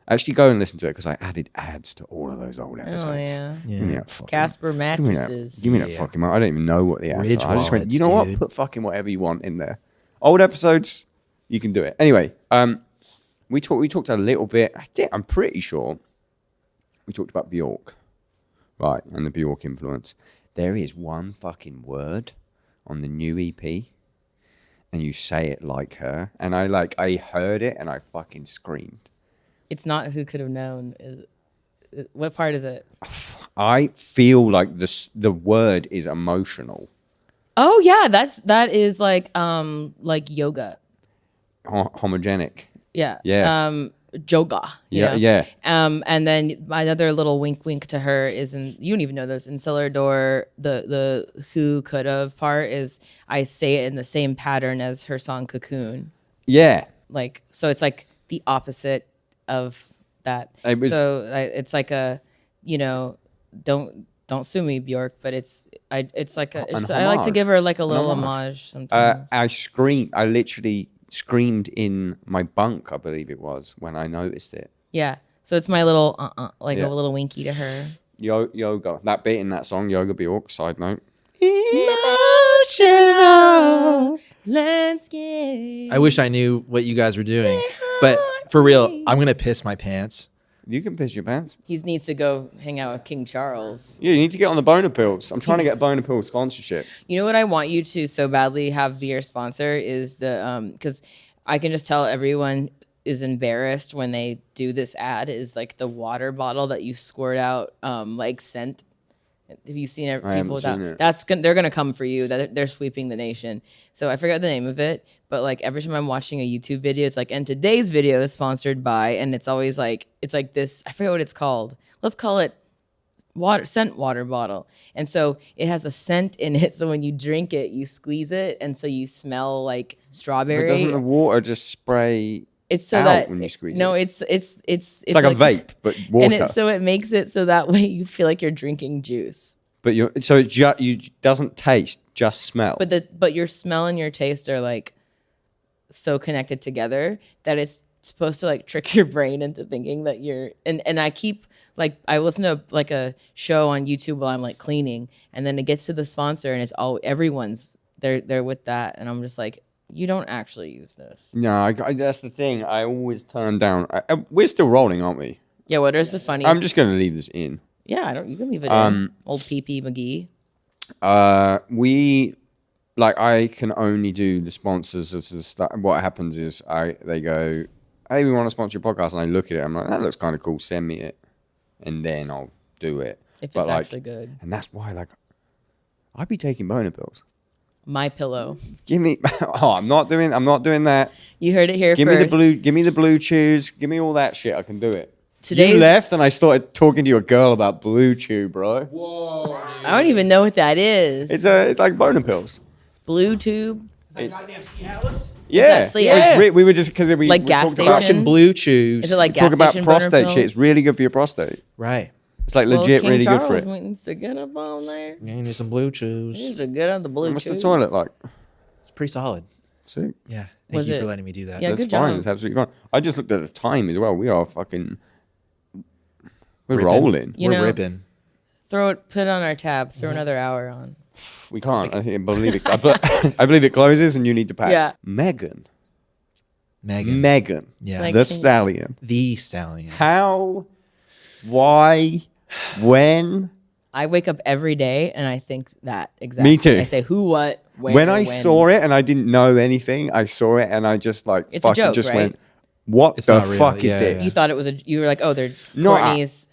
Actually, go and listen to it because I added ads to all of those old episodes. Oh yeah. Give me that fucking, Casper give me that, mattresses. give me that fucking. I don't even know what the ads Ridge are. I just went. wallets, You know what? dude. Put fucking whatever you want in there. Old episodes, you can do it. Anyway, we talked a little bit. I'm pretty sure we talked about Bjork, right, and the Bjork influence. There is one fucking word on the new EP, and you say it like her, and I heard it and I fucking screamed. It's not who could have known. What part is it? I feel like the word is emotional. Oh yeah, that is like yoga. Homogenic. Yeah. Yeah. Yoga. you Yeah, know? yeah. And then my other little wink to her is you don't even know this in Cellar Door. The who could have part is I say it in the same pattern as her song Cocoon. Yeah. Like so, it's like the opposite of that. It's like a don't sue me, Bjork, but it's like I like to give her like a little homage sometimes. I literally screamed in my bunk, I believe it was, when I noticed it. Yeah. So it's my little a Yeah. little winky to her. Yoga. That bit in that song, Yoga Bjork, side note. Emotional landscape. I wish I knew what you guys were doing, but for real, I'm gonna piss my pants. You can piss your pants. He needs to go hang out with King Charles. Yeah, you need to get on the Boner Pills. I'm trying to get Boner Pills sponsorship. You know what I want you to so badly have be your sponsor is the because I can just tell everyone is embarrassed when they do this ad is like the water bottle that you squirt out like scent. Have you seen it? I haven't People seen that it. they're gonna come for you. That they're sweeping the nation. So I forgot the name of it, but like every time I'm watching a YouTube video, it's like, and today's video is sponsored by, and it's always like this. I forget what it's called. Let's call it scent water bottle. And so it has a scent in it. So when you drink it, you squeeze it, and so you smell like strawberry. But doesn't the water just spray It's so out that when you squeeze no, it? it's It's like a vape, but water. and so it makes it so that way you feel like you're drinking juice. But you doesn't taste, just smell. But your smell and your taste are like so connected together that it's supposed to like trick your brain into thinking that you're and I keep like I listen to like a show on YouTube while I'm like cleaning, and then it gets to the sponsor and it's all everyone's they're with that, and I'm just like, you don't actually use this. No, that's the thing. I always turn down. We're still rolling, aren't we? Yeah, what is the funniest? I'm just going to leave this in. Yeah, I don't. You can leave it in. Old PP McGee. I can only do the sponsors of the stuff. What happens is they go, hey, we want to sponsor your podcast, and I look at it. I'm like, that looks kind of cool. Send me it, and then I'll do it. If it's actually good. And that's why, I'd be taking Boner Pills. My Pillow. Give me. Oh, I'm not doing that. You heard it here Give first. Give me the blue chews. Give me all that shit. I can do it. Today's, you left and I started talking to your girl about Blue Chew, bro. Whoa! I don't even know what that is. It's like Boner Pills. Blue Tube. That goddamn Cialis? Yeah, that yeah. We were just because we Like we gas talked station? about Crushing blue chews. Is it like talk gas about station boner prostate pills? shit. It's really good for your prostate. Right. It's like Well, legit King really Charles good for it. needs to get up on there. You need some blue chews. Needs to get on the Blue What's Tube. the toilet like? It's pretty solid. Sick. Yeah. Thank Was you it- for letting me do that. Yeah, That's good fine. job. It's absolutely fine. I just looked at the time as well. We are fucking. We're Ripping. rolling. You We're know- ripping. Put it on our tab. Throw another hour on. We can't. I believe it. I believe it closes and you need to pack. Yeah. Megan. Megan. Yeah. Like- The stallion. The stallion. How? Why? When? I wake up every day and I think that exactly. Me too. I say who, what, where, When I saw it and I didn't know anything, I saw it and I just It's a fucking joke, just right? went, what It's the not real. fuck is Yeah, this? You thought it was you were like, oh, No, Courtney's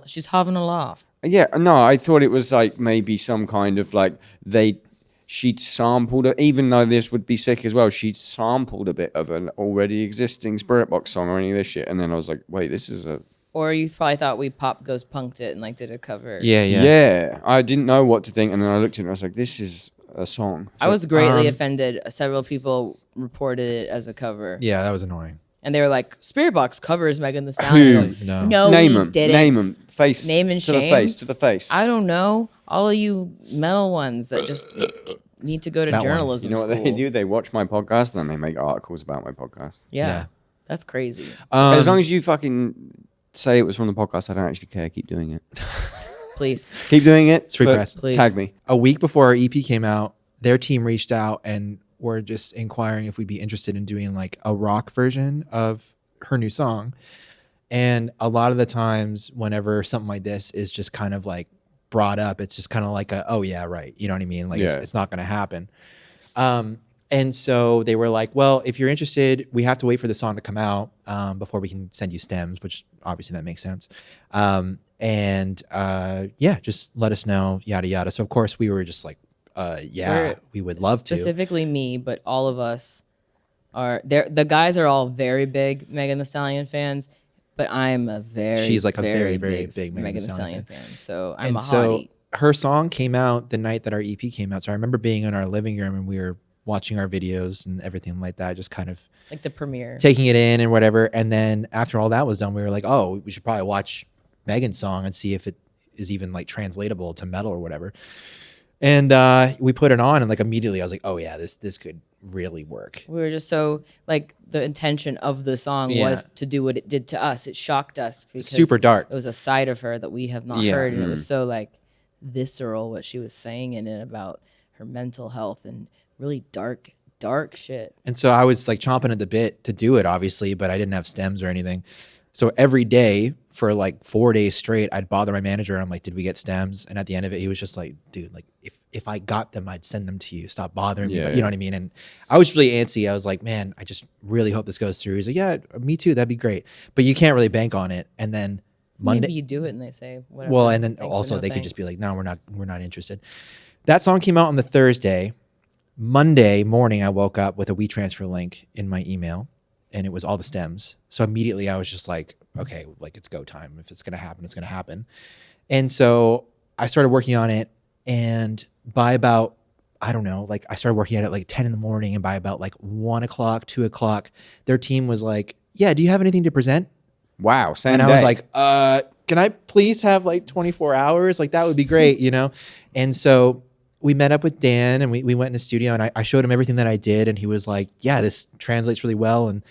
she's having a laugh. Yeah, no, I thought it was like maybe some kind of she'd sampled it, even though this would be sick as well, she'd sampled a bit of an already existing Spiritbox song or any of this shit. And then I was like, wait, this is a Or you probably thought we pop goes punked it and like did a cover. Yeah. I didn't know what to think, and then I looked at it and I was like, this is a song. I was greatly offended. Several people reported it as a cover. Yeah, that was annoying. And they were like, Spiritbox covers Megan Thee Stallion. Who? No. Name we them. didn't. Name them. Face. Name and to shame? the face. To the face. I don't know. All of you metal ones that just need to go to That one. journalism You know what school. they do? They watch my podcast and then they make articles about my podcast. Yeah. That's crazy. As long as you fucking say it was from the podcast, I don't actually care. Keep doing it. Please. Keep doing it. It's free but press. Please. Tag me. A week before our EP came out, their team reached out and were just inquiring if we'd be interested in doing like a rock version of her new song. And a lot of the times whenever something like this is just kind of like brought up, it's just kind of like oh yeah, right. You know what I mean? Like it's not going to happen. And so they were like, well, if you're interested, we have to wait for the song to come out before we can send you stems, which obviously that makes sense. Just let us know, yada, yada. So of course we were just like, we would love to. Specifically me, but all of us are there. The guys are all very big Megan Thee Stallion fans, but I'm a She's like a very, very big Megan Thee Stallion fan. So I'm a so hottie. her song came out the night that our EP came out. So I remember being in our living room and we were watching our videos and everything like that, just kind of Like the premiere. taking it in and whatever. And then after all that was done, we were like, oh, we should probably watch Megan's song and see if it is even like translatable to metal or whatever. And we put it on and like immediately I was like, oh yeah, this could really work. We were just so like the intention of the song was to do what it did to us. It shocked us because Super dark. It was a side of her that we have not heard, and it was so like visceral what she was saying in it about her mental health and really dark shit. And so I was like chomping at the bit to do it, obviously, but I didn't have stems or anything. So every day for like 4 days straight, I'd bother my manager. I'm like, did we get stems? And at the end of it, he was just like, dude, like if I got them, I'd send them to you. Stop bothering me. But you know what I mean? And I was really antsy. I was like, man, I just really hope this goes through. He's like, yeah, me too. That'd be great. But you can't really bank on it. And then Monday, Maybe you do it and they say whatever. well, and then Thanks, but also no they could just be thanks. like, no, we're not interested. That song came out on the Thursday. Monday morning, I woke up with a WeTransfer link in my email, and it was all the stems. So immediately, I was just like, okay, like it's go time. If it's gonna happen, it's gonna happen. And so I started working on it, and by about I don't know, like I started working at it like 10 in the morning, and by about like 1 o'clock, 2 o'clock, their team was like, yeah, do you have anything to present? Wow. Same And day. I was like, can I please have like 24 hours? Like that would be great, you know? And so we met up with Dan and we went in the studio and I showed him everything that I did. And he was like, yeah, this translates really well. And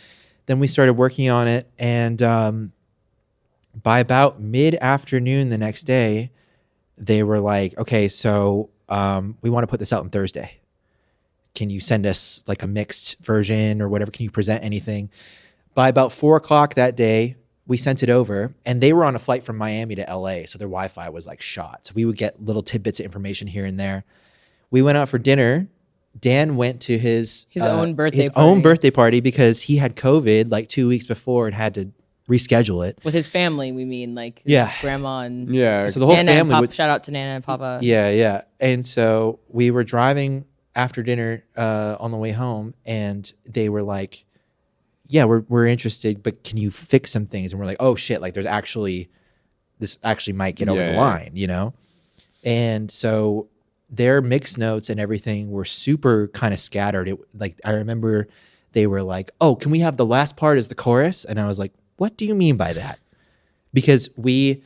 then we started working on it. And by about mid-afternoon the next day, they were like, okay, so we want to put this out on Thursday. Can you send us like a mixed version or whatever? Can you present anything? By about 4 o'clock that day, we sent it over, and they were on a flight from Miami to LA, so their Wi-Fi was like shot. So we would get little tidbits of information here and there. We went out for dinner. Dan went to his own birthday own party. birthday party because he had COVID like 2 weeks before and had to reschedule it. With his family, we mean like his Yeah. grandma and yeah. So the whole Nana and family Papa. would. Shout out to Nana and Papa. Yeah. And so we were driving after dinner on the way home, and they were like, yeah, we're interested, but can you fix some things? And we're like, oh shit, like this actually might get over the line, you know? And so their mix notes and everything were super kind of scattered. Like I remember they were like, oh, can we have the last part as the chorus? And I was like, what do you mean by that? Because we,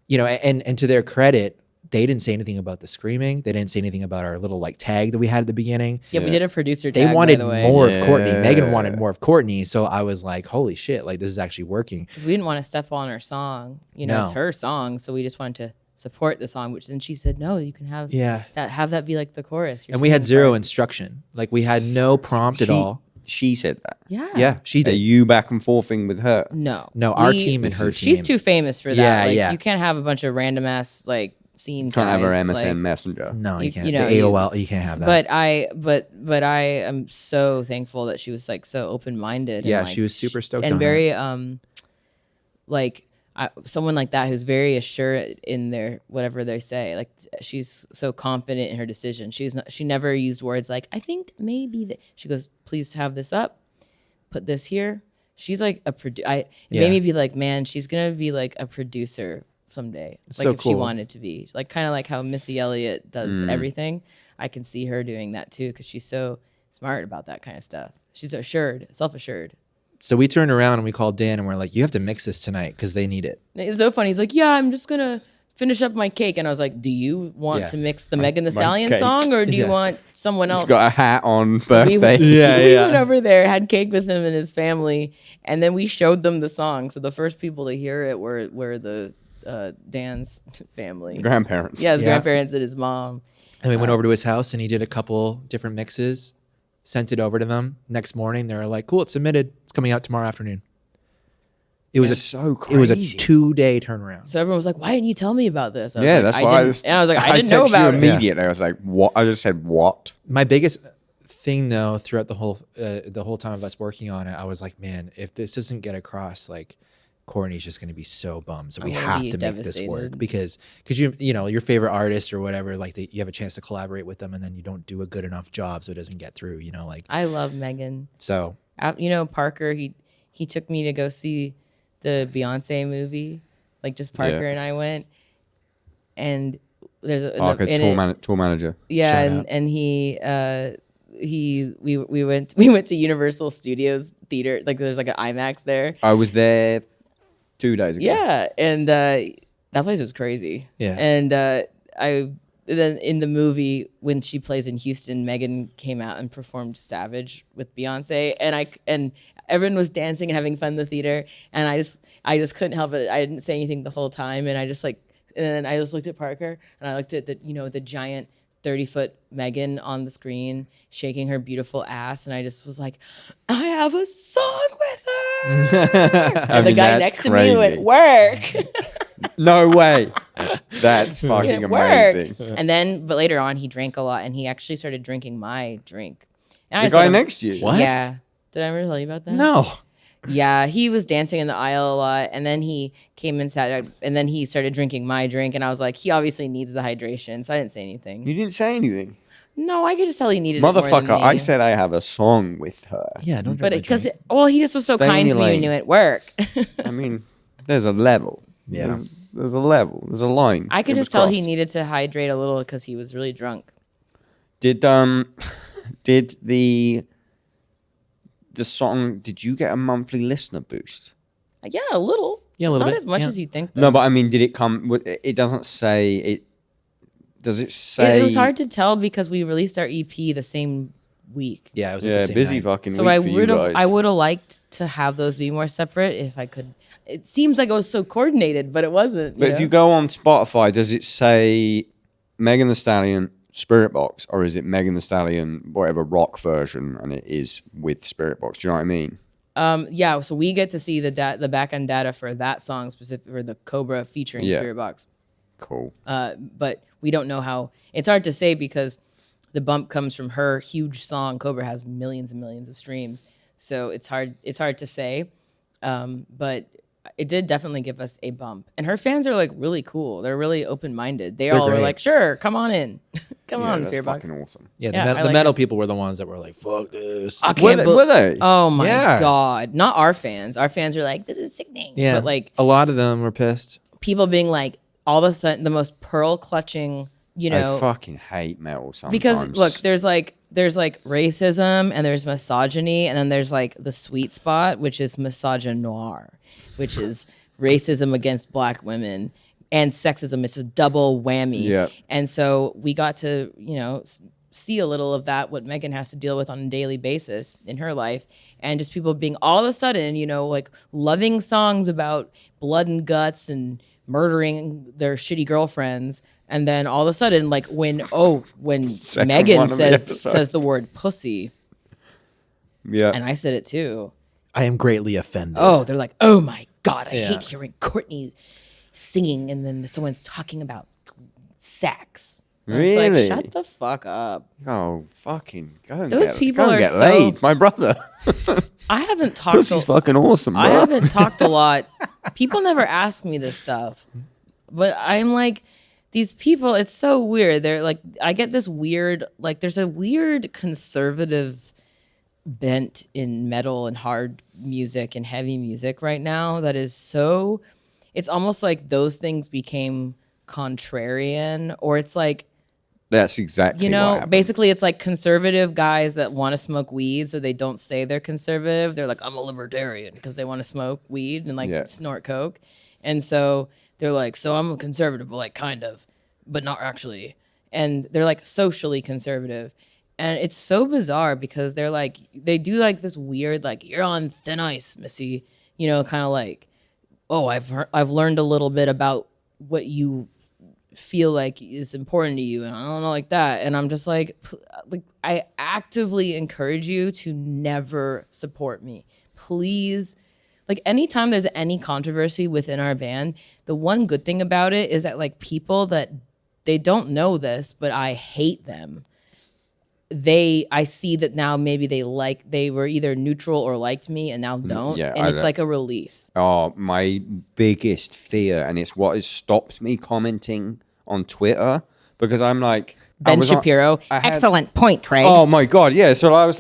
you know, and to their credit, they didn't say anything about the screaming. They didn't say anything about our little like tag that we had at the beginning. Yeah, we did a producer They tag, wanted by the way. more of Courtney. Yeah. Megan wanted more of Courtney. So I was like, holy shit, like this is actually working. Because we didn't want to step on her song. You know, No. it's her song, so we just wanted to support the song. Which then she said, no, you can have that be like the chorus. You're And we had singing zero part. instruction. Like we had no prompt at all. She said that. Yeah. Yeah, she Are did. you back and forthing with her? No. No, our team and her team. She's too famous for that. Yeah, like, yeah. You can't have a bunch of random ass like scene Can't have her guys, MSN like- Messenger. No, you You- can't. you know, the you- AOL, you can't have that. But I am so thankful that she was like so open minded. Yeah, and, like, she was super stoked and on very someone like that who's very assured in their whatever they say. Like she's so confident in her decision. She never used words like I think maybe that. She goes, please have this up, put this here. she's like it made me be like, man, she's gonna be like a producer someday. Like So if she cool. wanted to be, like kind of like how Missy Elliott does everything. I can see her doing that too because she's so smart about that kind of stuff. She's self-assured. So we turned around and we called Dan and we're like, you have to mix this tonight because they need it. It's so funny. He's like, yeah, I'm just gonna finish up my cake, and I was like, do you want to mix the Megan Thee Stallion cake. song, or do you want someone else? He's got a hat on, So we birthday. went over there, had cake with him and his family, and then we showed them the song. So the first people to hear it were the Dan's family, Grandparents. yeah, his Yeah. grandparents and his mom. And we went over to his house and he did a couple different mixes, sent it over to them. Next morning, they were like, cool, it's submitted. It's coming out tomorrow afternoon. It was so crazy. It was a 2-day turnaround. So everyone was like, why didn't you tell me about this? I was Yeah, like, that's I why. didn't. And I was like, I didn't know texted about you it. immediately. I was like, what? I just said, what? My biggest thing though, throughout the whole time of us working on it, I was like, man, if this doesn't get across, like Courtney's just going to be so bummed. So we gonna have be to make this work devastated. because you know, your favorite artist or whatever, like you have a chance to collaborate with them and then you don't do a good enough job. So it doesn't get through, you know, like, I love Megan. so You know, Parker, he took me to go see the Beyonce movie. Like just Parker Yeah. and I went, and there's a Parker, in it- tour manager. yeah, Shout and, out. and we went to Universal Studios theater. Like there's like an IMAX there. I was there 2 days ago. Yeah, and that place was crazy. Yeah. And then in the movie when she plays in Houston, Megan came out and performed Savage with Beyonce, and everyone was dancing and having fun in the theater, and I just couldn't help it. I didn't say anything the whole time, and I just looked at Parker and I looked at the giant 30-foot Megan on the screen shaking her beautiful ass, and I just was like, I have a song with her. And the guy next to me went, work. No way. That's fucking It worked. amazing. And then, but later on, he drank a lot, and he actually started drinking my drink. And The I said, guy next to you. What? Yeah. Did I ever tell you about that? no. Yeah, he was dancing in the aisle a lot, and then he came inside, and then he started drinking my drink, and I was like, he obviously needs the hydration, so I didn't say anything. You didn't say anything. No, I could just tell he needed it more than Motherfucker, me. I said I have a song with her. Yeah, don't But drink my because, drink. he just was so Stay in kind your to me and lane. knew it work. I mean, there's a level. Yeah. There's a level. There's a line. I could It was just tell he crossed. needed to hydrate a little because he was really drunk. Did the song, did you get a monthly listener boost? Yeah, a little. Yeah, a little Not bit, as much yeah. as you'd think. Though. No, but I mean, did it come, it doesn't say, does it say? It was hard to tell because we released our EP the same week. Yeah, it was at Yeah, the same busy night. fucking So week I for you would have guys. I would have liked to have those be more separate if I could. It seems like it was so coordinated, but it wasn't. But if you go on Spotify, does it say Megan Thee Stallion Spiritbox, or is it Megan Thee Stallion whatever rock version, and it is with Spiritbox? Do you know what I mean? yeah, so we get to see the back end data for that song specific for the Cobra featuring Yeah. Spiritbox. Cool. But we don't know how. It's hard to say because the bump comes from her huge song. Cobra has millions and millions of streams, so it's hard to say. But it did definitely give us a bump. And her fans are like really cool. They're really open minded. They all were great. like, "Sure, come on in, come Yeah, on, that's Fearbox." fucking awesome. Yeah, Yeah, I the like metal it. people were the ones that were like, fuck this. I can't Were they? Oh my Yeah. god! Not our fans. Our fans are like, "This is sickening." Yeah, But like a lot of them were pissed. people being like, all of a sudden, the most pearl clutching, I fucking hate metal sometimes. because look, there's like racism and there's misogyny, and then there's like the sweet spot, which is misogynoir, which is racism against black women and sexism. It's a double whammy. Yeah. And so we got to see a little of that, what Megan has to deal with on a daily basis in her life, and just people being all of a sudden like loving songs about blood and guts and murdering their shitty girlfriends. And then all of a sudden, like when Second Megan one of the episode. says the word pussy, yeah. and I said it too. I am greatly offended. Oh, they're like, oh my God, I Yeah. hate hearing Courtney singing and then someone's talking about sex. And it's Really? like, shut the fuck up. Oh, fucking go and Those get, people go and are get so- laid. My brother. I haven't talked Pussy's fucking awesome, bro. I haven't talked a lot. People never ask me this stuff. But I'm like, these people, it's so weird. They're like, I get this weird, like, there's a weird conservative bent in metal and hard music and heavy music right now that is so, it's almost like those things became contrarian, or it's like, That's exactly you what know, happened. basically it's like conservative guys that want to smoke weed, so they don't say they're conservative. They're like, I'm a libertarian, because they want to smoke weed and like snort coke. And so they're like, so I'm a conservative, but like kind of, but not actually. And they're like socially conservative. And it's so bizarre because they're like, they do like this weird, like, you're on thin ice, Missy, you know, kind of like, oh, I've learned a little bit about what you feel like is important to you, and I don't know, like that. And I'm just like I actively encourage you to never support me, please. Like, anytime there's any controversy within our band, the one good thing about it is that like people that they don't know this, but I hate them. I see that now maybe they were either neutral or liked me and now don't. Yeah, and it's like a relief. Oh, my biggest fear, and it's what has stopped me commenting on Twitter, because I'm like... Ben Shapiro. Excellent point, Craig. Oh my God, yeah. So I was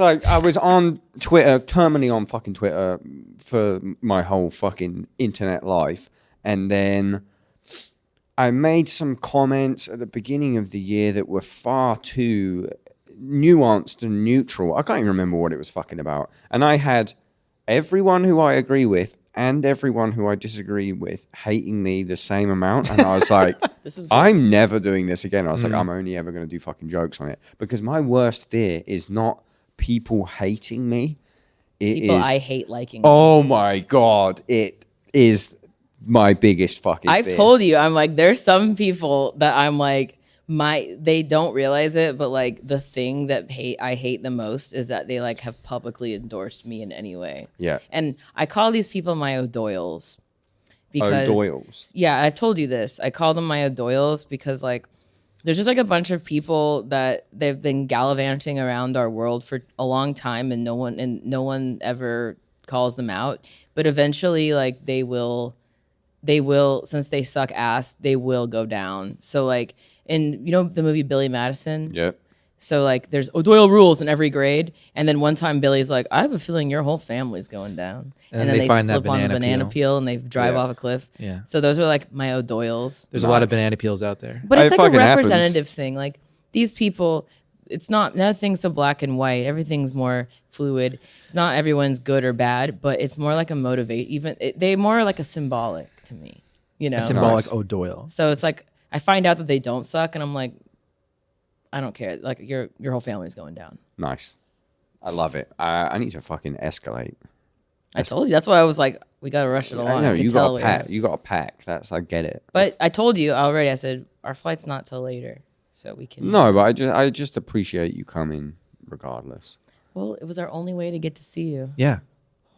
on Twitter, terminally on fucking Twitter for my whole fucking internet life. And then I made some comments at the beginning of the year that were far too nuanced and neutral. I can't even remember what it was fucking about. And I had everyone who I agree with and everyone who I disagree with hating me the same amount. And I was like, I'm never doing this again. I was like, I'm only ever going to do fucking jokes on it. Because my worst fear is not people hating me. People I hate liking. Oh my God. It is my biggest fucking I've fear. told you, I'm like, there's some people that I'm like, they don't realize it, but like the thing that I hate the most is that they like have publicly endorsed me in any way. Yeah. And I call these people my O'Doyles. Because O'Doyles. Yeah, I've told you this. I call them my O'Doyles because like there's just like a bunch of people that they've been gallivanting around our world for a long time, and no one ever calls them out. But eventually like they will, since they suck ass, they will go down. So like, and you know the movie Billy Madison? Yep. So like there's O'Doyle rules in every grade. And then one time Billy's like, I have a feeling your whole family's going down. And then they find that slip on a banana peel and they drive off a cliff. Yeah. So those are like my O'Doyles. There's a lot of banana peels out there. But it's It like a fucking happens. representative thing. Like these people, it's not, nothing's so black and white. Everything's more fluid. Not everyone's good or bad, but it's more like a they more like a symbolic to me, you know? A symbolic O'Doyle. So it's like, I find out that they don't suck, and I'm like, I don't care. Like your whole family's going down. Nice. I love it. I need to fucking escalate. I told you. That's why I was like, we got to rush it along. I know, could you tell got we to pack. have- You got to pack. I get it. But I told you already. I said our flight's not till later, so we can. No, but I just appreciate you coming regardless. Well, it was our only way to get to see you. Yeah.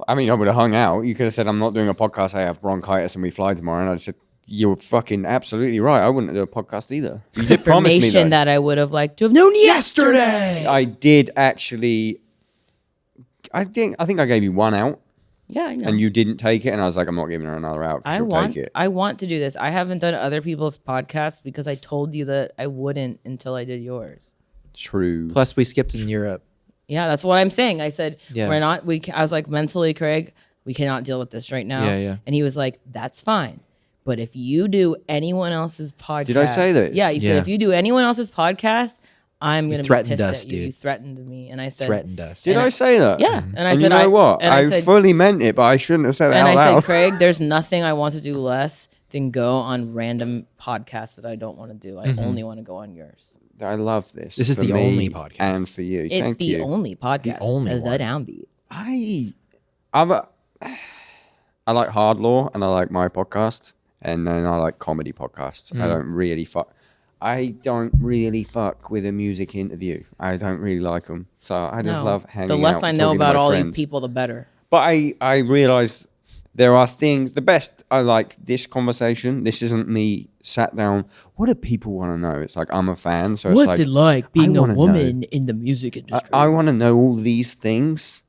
I mean, I would have hung out. You could have said, I'm not doing a podcast. I have bronchitis and we fly tomorrow. And I said, you're fucking absolutely right. I wouldn't do a podcast either. You did promise me Information though. that I would have liked to have known yesterday. I did actually. I think I gave you one out. Yeah, I know. And you didn't take it, and I was like, I'm not giving her another out. Take it. I want to do this. I haven't done other people's podcasts because I told you that I wouldn't until I did yours. True. Plus, we skipped in Europe. Yeah, that's what I'm saying. I said Yeah. we're not. I was like, mentally, Craig, we cannot deal with this right now. Yeah, yeah. And he was like, that's fine. But if you do anyone else's podcast, Did I say this? Yeah, you said Yeah. if you do anyone else's podcast, I'm going to be threatened pissed us, at you. You dude. threatened me, and I said, Threatened us. Did I say that? Yeah, and I And said, you know what? And I I said, fully meant it, but I shouldn't have said it and out I said, loud. Craig, there's nothing I want to do less than go on random podcasts that I don't want to do. I only want to go on yours. I love this. This is for the me only podcast. and for you. It's Thank the you. only podcast, only the one. Downbeat. I like Hard Law and I like my podcast, and then I like comedy podcasts. I don't really fuck with a music interview. I don't really like them, so I just No. love hanging The out. less I know talking to about my all friends. you people, the better. But I realize there are things. The best, I like this conversation. This isn't me sat down. What do people want to know? It's like I'm a fan, so it's like being a woman in the music industry? I want to know all these things.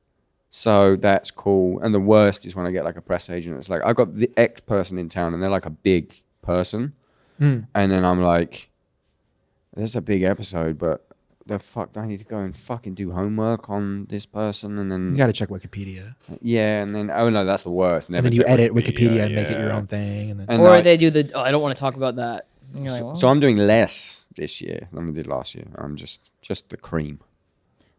So that's cool. And the worst is when I get like a press agent. It's like, I got the X person in town and they're like a big person. And then I'm like, there's a big episode, but the fuck do I need to go and fucking do homework on this person? And then You got to check Wikipedia. yeah, and then oh no, that's the worst. And then you edit Wikipedia and make it your own thing. And then Or they do the, I don't want to talk about that. And you're like, well, So I'm doing less this year than we did last year. I'm just the cream.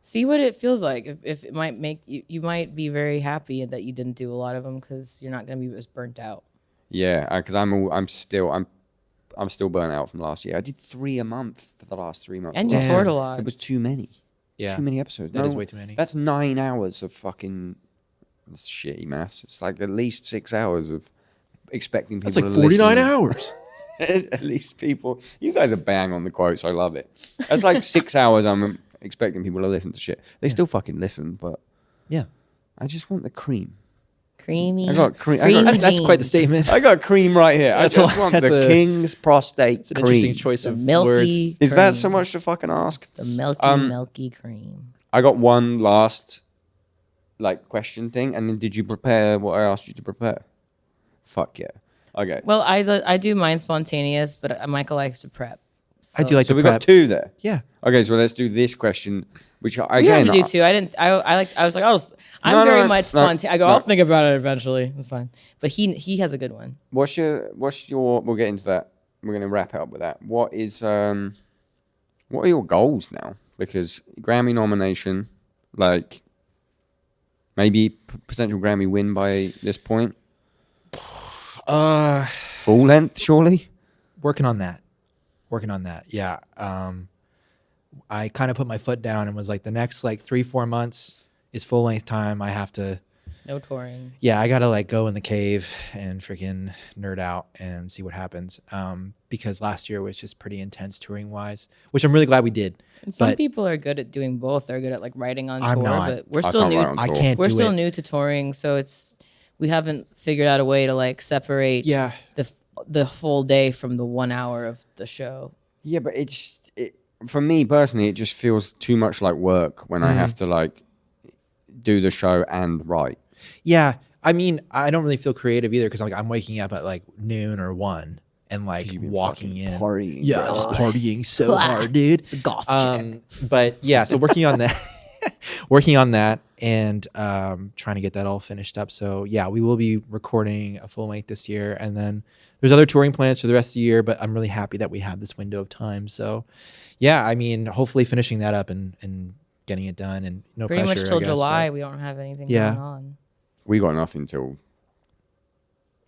see what it feels like. If it might make you might be very happy that you didn't do a lot of them because you're not going to be as burnt out. Yeah, because I'm still burnt out from last year. I did 3 a month for the last 3 months. And you toured a lot. It was too many. Yeah. Too many episodes. That is way too many. That's 9 hours of fucking that's shitty maths. It's like at least 6 hours of expecting people. That's like to 49 listen. hours. At least people. You guys are bang on the quotes. I love it. That's like 6 hours. I'm expecting people to listen to shit. They still fucking listen, but Yeah. I just want the cream. Creamy. I got cream. That's quite the statement. I got cream right here. I That's just a- want that's the a- king's prostate It's an cream. interesting choice The of milky. words. Is that cream. so much to fucking ask? The milky cream. I got one last like question thing, and then did you prepare what I asked you to prepare? Fuck yeah. Okay. Well, I do mine spontaneous, but Michael likes to prep. I do like So to we prep. got 2 there. Yeah. Okay, so let's do this question, which We again have to do 2. I didn't. I was like, I'm No, very no, much no, spontaneous. I go, no. I'll think about it eventually. It's fine. But he has a good one. what's your we'll get into that. We're gonna wrap it up with that. What are your goals now? Because Grammy nomination, like maybe potential Grammy win by this point. Full length, surely. Working on that. Yeah. I kind of put my foot down and was like, the next like 3-4 months is full length time. I have to, No touring. yeah, I got to like go in the cave and freaking nerd out and see what happens. Because last year was just pretty intense touring wise, which I'm really glad we did. And some But people are good at doing both. They're good at like writing on I'm tour, not. but we're I still can't new. write on I tour. can't We're do still it. new to touring, so we haven't figured out a way to like separate Yeah. the whole day from the 1 hour of the show. Yeah, but for me personally, it just feels too much like work when I have to like do the show and write. Yeah. I mean, I don't really feel creative either because like I'm waking up at like noon or 1 and like You've been walking fucking in. partying, Yeah, bro. just partying so hard, dude. The goth chick. But yeah, so working on that, and trying to get that all finished up. So yeah, we will be recording a full length this year, and then there's other touring plans for the rest of the year. But I'm really happy that we have this window of time. So yeah, I mean, hopefully finishing that up and getting it done, and no Pretty pressure. much till I guess, July, but- we don't have anything Yeah. going on. We got nothing till.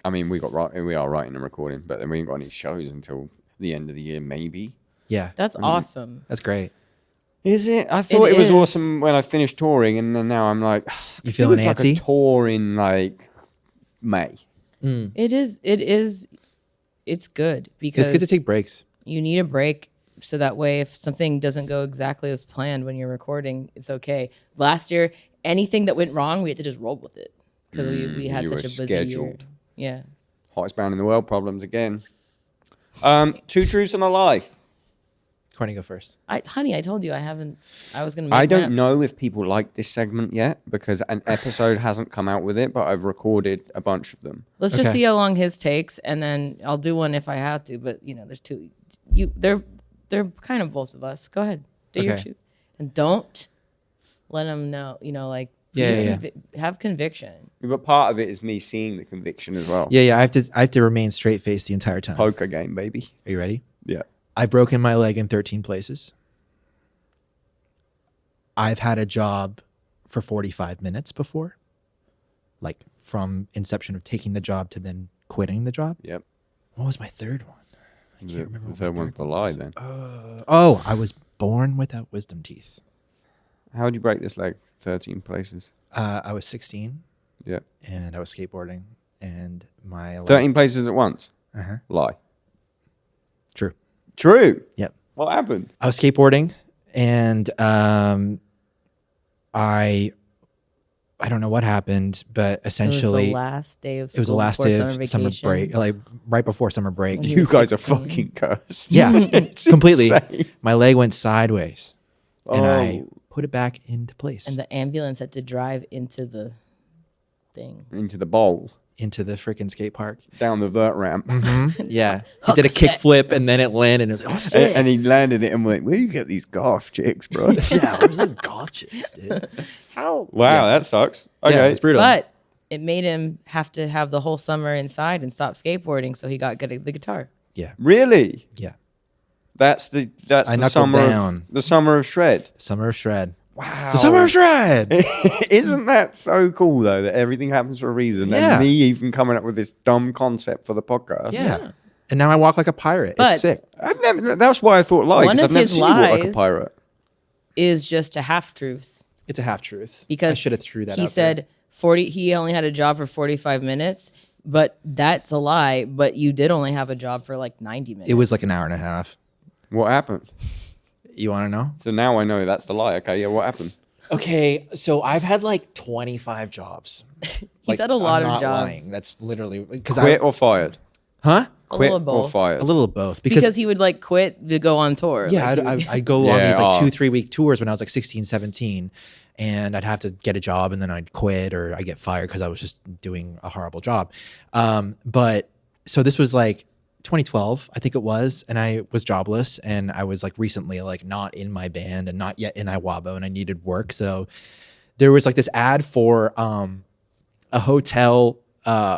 I mean, we are writing and recording, but then we ain't got any shows until the end of the year, maybe. Yeah, That's awesome. that's great. Is it? I thought it was is. awesome when I finished touring, and then now I'm like, You feeling like a antsy? tour in like May. It is. It's good because It's good to take breaks. you need a break so that way if something doesn't go exactly as planned when you're recording, it's okay. Last year, anything that went wrong, we had to just roll with it because we had you such were a busy scheduled. year. Yeah. Hottest band in the world, problems again. 2 truths and a lie. Courtney, go first. Honey, I told you I was going to make I mine up. don't know if people like this segment yet because an episode hasn't come out with it, but I've recorded a bunch of them. Let's just Okay. see how long his takes, and then I'll do one if I have to. But there's 2. They're kind of both of us. Go ahead, do your Okay. 2, and don't let them know. Like Yeah. have conviction. But part of it is me seeing the conviction as well. Yeah. I have to remain straight faced the entire time. Poker game, baby. Are you ready? Yeah. I've broken my leg in 13 places. I've had a job for 45 minutes before, like from inception of taking the job to then quitting the job. Yep. What was my third one? I can't The remember. what third my one's the one lie was. then. Oh, I was born without wisdom teeth. How would you break this leg? 13 places. I was 16 Yeah. and I was skateboarding, and my leg- 13 places at once. Uh-huh. Lie. True. True. Yep. What happened? I was skateboarding, and I don't know what happened, but essentially it was the last day of school. it was the last before day summer of summer vacation. break, like right before summer break. When he You was guys are 16. fucking cursed. Yeah, It's completely. insane. My leg went sideways, and I Oh. put it back into place. And the ambulance had to drive into the thing. Into the bowl. into the freaking skate park. Down the vert ramp. Yeah. He did a kickflip and then it landed and it was like, oh, sick. And he landed it and went, where do you get these golf chicks, bro? Yeah, where's the golf chicks, dude? Wow, that sucks. Okay. Yeah, it's brutal. But it made him have to have the whole summer inside and stop skateboarding, so he got good at the guitar. Yeah. Really? Yeah. That's the knuckled summer down. of, the summer of shred. Summer of Shred. Wow. It's the Summer of Shred. Isn't that so cool though that everything happens for a reason? Yeah. And me even coming up with this dumb concept for the podcast. Yeah. And now I walk like a pirate. But- it's sick. I've never. That's why I thought lie. One Because of I've never his seen you walk like a lies- pirate. Is just a half truth It's a half truth. because I should have threw that he out said there. 40. He only had a job for 45 minutes, but that's a lie. But you did only have a job for like 90 minutes. It was like an hour and a half. What happened? You want to know? So now I know that's the lie. Okay, yeah. What happened? Okay, so I've had like 25 jobs. He's had a lot I'm of not jobs. lying. That's literally because Quit or fired? huh? A Quit little or both. fired? A little of both Because he would like quit to go on tour. yeah, Like, I go on Yeah, these like 2-3 week tours when I was like 16, 17, and I'd have to get a job and then I'd quit or I get fired because I was just doing a horrible job. But so this was like 2012, I think it was, and I was jobless and I was like recently like not in my band and not yet in Iwabo and I needed work. So there was like this ad for a hotel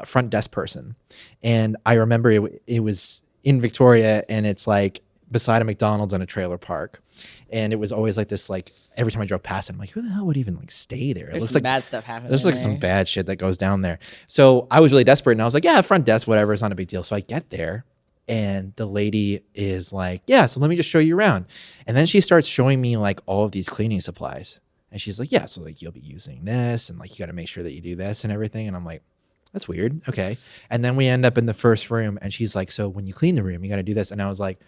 front desk person, and I remember it was in Victoria and it's like beside a McDonald's and a trailer park, and it was always like this like every time I drove past it, I'm like, who the hell would even like stay there? It There's looks some like bad stuff happening. there's like there. some bad shit that goes down there. So I was really desperate and I was like, yeah, front desk, whatever, it's not a big deal. So I get there and the lady is like, yeah, so let me just show you around. And then she starts showing me like all of these cleaning supplies. And she's like, yeah, so like you'll be using this and like you got to make sure that you do this and everything. And I'm like, that's weird. Okay. And then we end up in the first room and she's like, so when you clean the room, you got to do this. And I was like,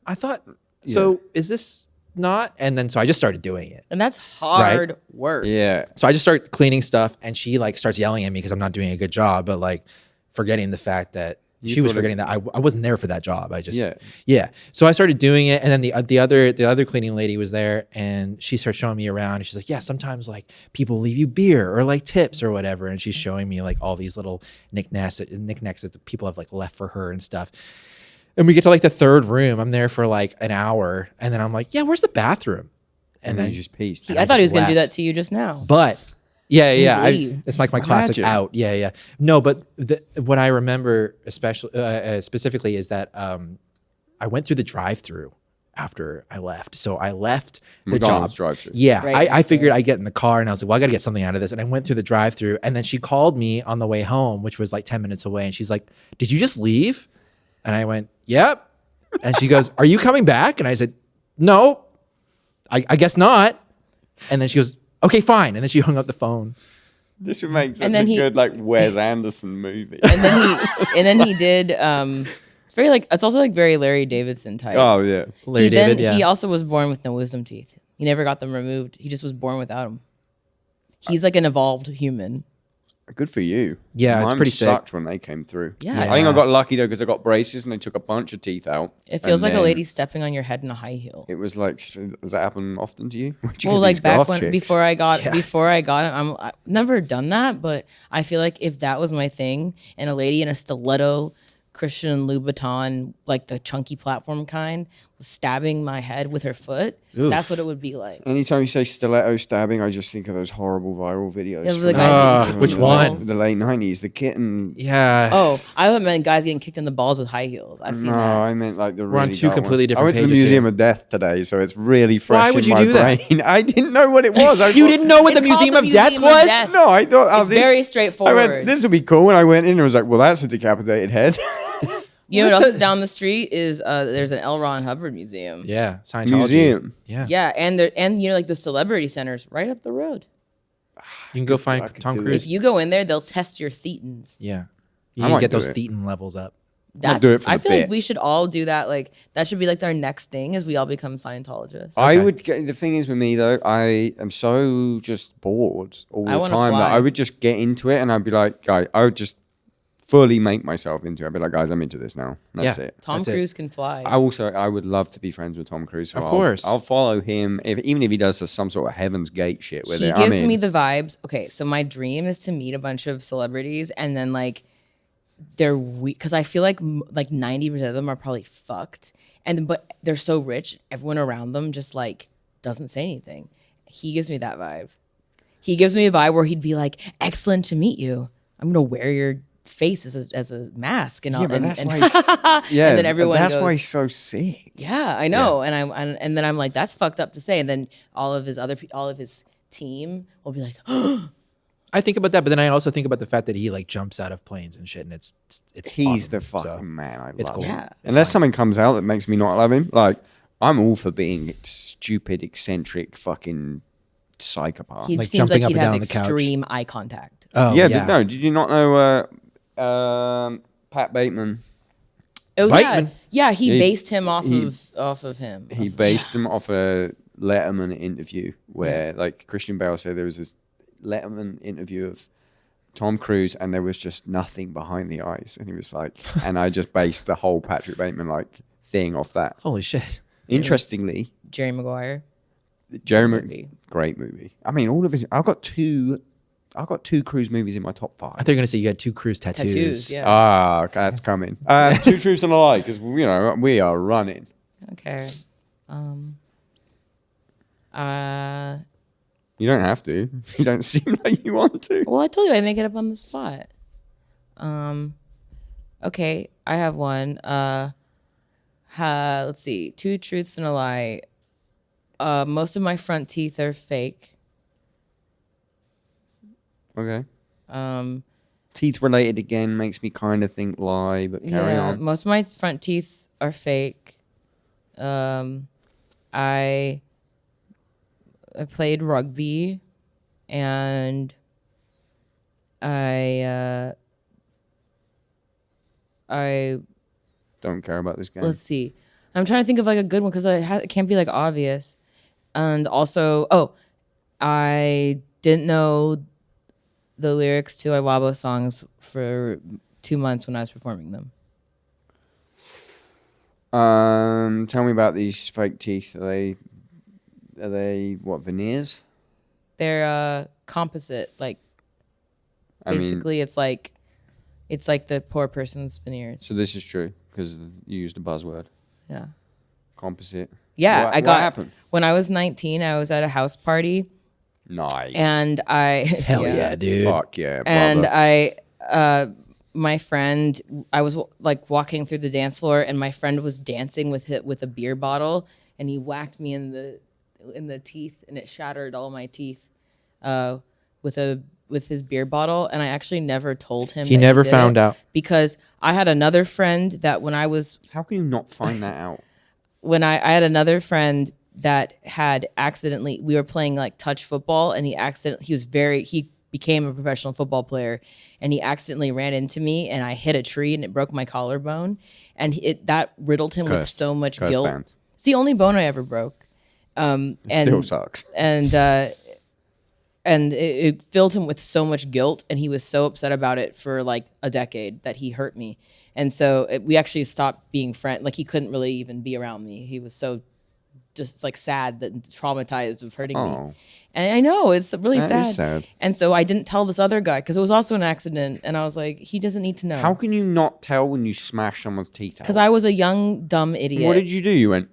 I thought, so is this not? And then so I just started doing it. And that's hard work. Yeah. So I just start cleaning stuff and she like starts yelling at me because I'm not doing a good job, but like forgetting the fact that she was thought it- forgetting that I wasn't there for that job. I just, Yeah. yeah. So I started doing it. And then the other cleaning lady was there and she starts showing me around and she's like, yeah, sometimes like people leave you beer or like tips or whatever. And she's showing me like all these little knickknacks that the people have like left for her and stuff. And we get to like the third room. I'm there for like an hour. And then I'm like, yeah, where's the bathroom? And then you just pieced. I thought he was going to do left. that to you just now. But yeah, leave. it's like my classic Imagine. out. Yeah. No, but what I remember especially specifically is that I went through the drive-through after I left. So I left the McDonald's job. drive-thru. Yeah, Right, I figured I'd get in the car and I was like, well, I got to get something out of this. And I went through the drive-through and then she called me on the way home, which was like 10 minutes away. And she's like, did you just leave? And I went, yep. And she goes, are you coming back? And I said, no, I guess not. And then she goes, okay, fine. And then she hung up the phone. This would make such And a then he- good like Wes Anderson movie. And then he did. It's very like it's also like very Larry Davidson type. Oh yeah. Larry he David, then yeah. he also was born with no wisdom teeth. He never got them removed. He just was born without them. He's like an evolved human. Good for you. Yeah, it's Mine pretty sick. sucked when they came through. Yeah. I think I got lucky though because I got braces and they took a bunch of teeth out. It feels And like a then lady stepping on your head in a high heel. It was like, does that happen often to you? Where'd you Well, get like these back golf when chicks? before I got it, I've never done that, but I feel like if that was my thing, and a lady in a stiletto Christian Louboutin, like the chunky platform kind, was stabbing my head with her foot, that's what it would be like. Anytime you say stiletto stabbing, I just think of those horrible viral videos. Yeah, the from guys getting kicked which in the one? balls. The late 90s. The kitten. Yeah. Oh, I haven't meant guys getting kicked in the balls with high heels. I've seen No, that. I meant like the We're on really two dark completely ones. different I went to the pages Museum here. of Death today, so it's really fresh Why would in you my do that? brain. I didn't know what it was. I You thought- didn't know what It's the called Museum the of Death Museum of was? Death. No, I thought It's very straightforward. I went, this will be cool. And I went in and I was like, well, that's a decapitated head. You know what else is down the street is there's an L. Ron Hubbard museum. Yeah, Scientology. Museum. Yeah. Yeah, and you know like the celebrity center's right up the road. You can go find could Tom do Cruise. If you go in there, they'll test your thetans. Yeah. I You might get do those it. thetan levels up. I'll do it for I the feel bit. like we should all do that. Like that should be like our next thing, is we all become Scientologists. I Okay. would get, the thing is with me though, I am so just bored all I the wanna time that fly. I would just get into it and I'd be like, guy, I would just fully make myself into it. I'd be like, guys, I'm into this now. That's it. Tom That's it. Cruise can fly. I would love to be friends with Tom Cruise. So Of course. I'll follow him, even if he does some sort of Heaven's Gate shit with He it. gives me the vibes. Okay, so my dream is to meet a bunch of celebrities and then like they're weak because I feel like 90% of them are probably fucked, but they're so rich, everyone around them just like doesn't say anything. He gives me that vibe. He gives me a vibe where he'd be like, "Excellent to meet you. I'm gonna wear your face as a mask," and that's why. and then everyone that's goes, why he's so sick. "Yeah, I know." And then I'm like, "That's fucked up to say." And then all of his team will be like, I think about that, but then I also think about the fact that he like jumps out of planes and shit, and it's He's awesome. the fucking So, man. I it's love cool. him. Yeah. Unless something comes out that makes me not love him, like I'm all for being stupid, eccentric, fucking psychopath. he Like seems jumping like up he'd and have down the couch. extreme eye contact." Oh yeah, but no, did you not know Pat Bateman? It was Bateman? he based him off he- of him. He based them off a Letterman interview where, like, Christian Bale said there was this Letterman interview of Tom Cruise and there was just nothing behind the eyes, and he was like, and I just based the whole Patrick Bateman like thing off that. Holy shit. Interestingly, Jerry Maguire. Jeremy, great movie. I mean, all of his. I've got two Cruise movies in my top 5. I thought you were gonna say you had 2 Cruise tattoos. Tattoos, yeah. Okay, that's coming. 2 Truths and a Lie, because we are running. Okay. You don't have to. You don't seem like you want to. Well, I told you I make it up on the spot. Okay, I have one. Let's see. 2 truths and a lie. Most of my front teeth are fake. Okay. Teeth related again makes me kind of think lie, but carry on. Most of my front teeth are fake. I played rugby, and I Don't care about this game. let's see. I'm trying to think of like a good one because it can't be like obvious. And also, I didn't know the lyrics to Iwabo songs for 2 months when I was performing them. Tell me about these fake teeth. Are they what, veneers? They're composite. Like I mean, basically, it's like the poor person's veneers. so this is true because you used a buzzword. Yeah. Composite. Yeah, What what happened? When I was 19. I was at a house party, Nice. and I Hell yeah, dude. Fuck yeah, brother. and my friend, I was like walking through the dance floor, and my friend was dancing with a beer bottle, and he whacked me in the teeth, and it shattered all my teeth with his beer bottle. And I actually never told him. He that never did found it out. because I had another friend that when I was How can you not find that out? when I had another friend that had accidentally, we were playing like touch football, and he became a professional football player, and he accidentally ran into me, and I hit a tree, and it broke my collarbone, and that riddled him with Cursed. so much Cursed guilt. band. It's the only bone I ever broke. It still sucks. And it filled him with so much guilt, and he was so upset about it for like a decade that he hurt me. And so we actually stopped being friends. Like he couldn't really even be around me. He was so just like sad, that traumatized of hurting me. And I know it's really That is sad. And so I didn't tell this other guy because it was also an accident. And I was like, he doesn't need to know. How can you not tell when you smash someone's teeth out? Because I was a young, dumb idiot. What did you do? You went,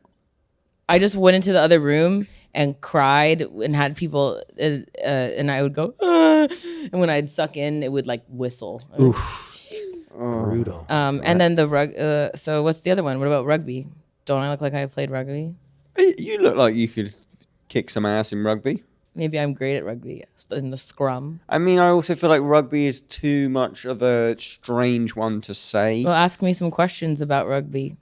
I just went into the other room and cried and had people, and I would go, "Ah," and when I'd suck in, it would like whistle. Brutal. And then so what's the other one? What about rugby? Don't I look like I played rugby? you look like you could kick some ass in rugby. Maybe I'm great at rugby in the scrum. I mean, I also feel like rugby is too much of a strange one to say. Well, ask me some questions about rugby.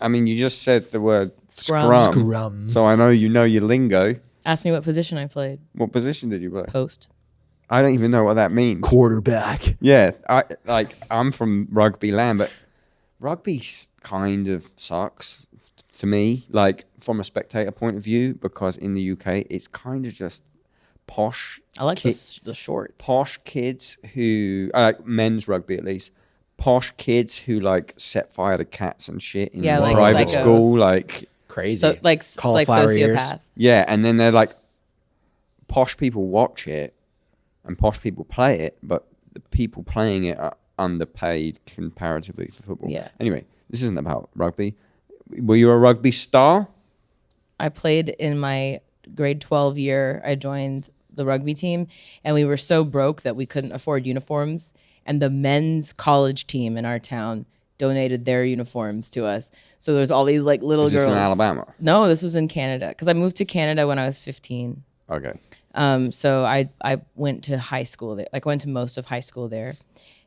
I mean, you just said the word Scrum. Scrum. So I know you know your lingo. Ask me what position I played. What position did you play? Post. I don't even know what that means. Quarterback. Yeah, I'm from rugby land, but rugby kind of sucks to me, like from a spectator point of view, because in the UK it's kind of just posh. I like the shorts. Posh kids who like men's rugby at least. Posh kids who like set fire to cats and shit in like private psychos. school, like Crazy. So like Cauliflower ears. sociopath. yeah, and then they're like posh people watch it and posh people play it, but the people playing it are underpaid comparatively for football. Yeah. Anyway, this isn't about rugby. Were you a rugby star? I played in my grade 12 year. I joined the rugby team, and we were so broke that we couldn't afford uniforms. And the men's college team in our town donated their uniforms to us. So there's all these like little Was girls. this in Alabama? No, this was in Canada because I moved to Canada when I was 15. Okay. So I went to high school there. Like I went to most of high school there,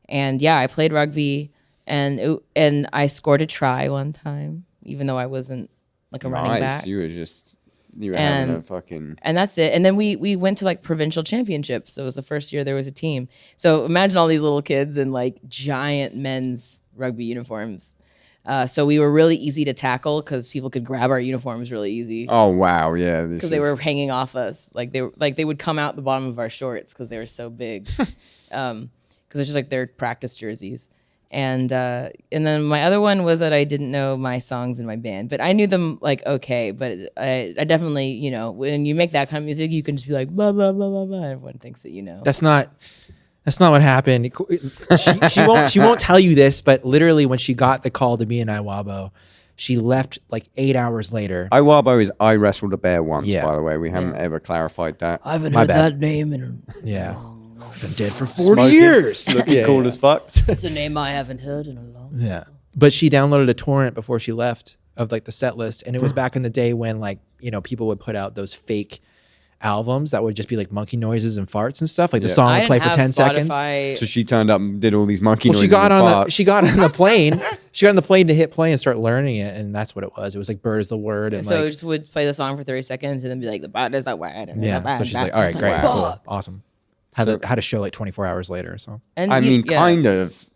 and yeah, I played rugby, and I scored a try one time, even though I wasn't like a running back. You were having a fucking... And that's it. And then we went to like provincial championships. So it was the first year there was a team. So imagine all these little kids in like giant men's rugby uniforms. So we were really easy to tackle because people could grab our uniforms really easy. Oh wow, yeah. Because they were hanging off us. They would come out the bottom of our shorts because they were so big. Because it's just like their practice jerseys. And then my other one was that I didn't know my songs in my band, but I knew them like okay. But I definitely, you know, when you make that kind of music, you can just be like blah blah blah blah blah. Everyone thinks that you know. That's not what happened. She won't tell you this, but literally when she got the call to be in Iwabo, she left like 8 hours later. Iwabo is I wrestled a bear once, Yeah. by the way. We haven't ever clarified that. I haven't My heard bad. that name in Yeah. Been dead for 40 Smoking, years. Looking cool as fuck. it's a name I haven't heard in a long. Yeah. But she downloaded a torrent before she left of like the set list. And it was back in the day when like, you know, people would put out those fake albums that would just be like monkey noises and farts and stuff. Like the song would play for 10 seconds. So she turned up and did all these monkey noises. She got and on farts. she got on the plane. She got on the plane to hit play and start learning it. And that's what it was. It was like bird is the word. And So like, it just would play the song for 30 seconds and then be like, the bad is that word. yeah. So she's like, all right, great. Cool. Awesome. Had a show like 24 hours later. So And I you- mean, yeah, kind of.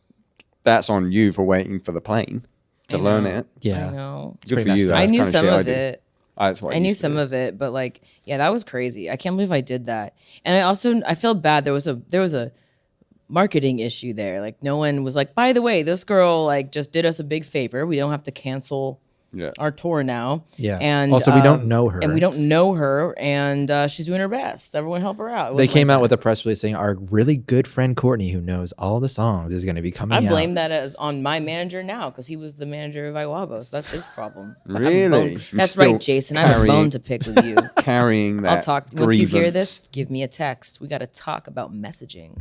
That's on you for waiting for the plane to learn know. it. yeah. I know. Good for pretty you. messed up. I That's knew kind of some shit I of do. it. That's what I knew used to some do. of it, but like, yeah, that was crazy. I can't believe I did that. And I felt bad. There was a marketing issue there. Like no one was like, by the way, this girl like just did us a big favor. We don't have to cancel Yeah. our tour now. Yeah. And Also, we don't know her. And we don't know her. And she's doing her best. Everyone help her out. It They wasn't came like out with that. a press release saying our really good friend Courtney, who knows all the songs, is going to be coming I out. blame that as on my manager now because he was the manager of Iwabo. So that's his problem. I have a Really? bone- You're That's still right, Jason. I have a carrying- bone to pick with you. Carrying that I'll talk. Once you hear grievance. this, give me a text. We got to talk about messaging.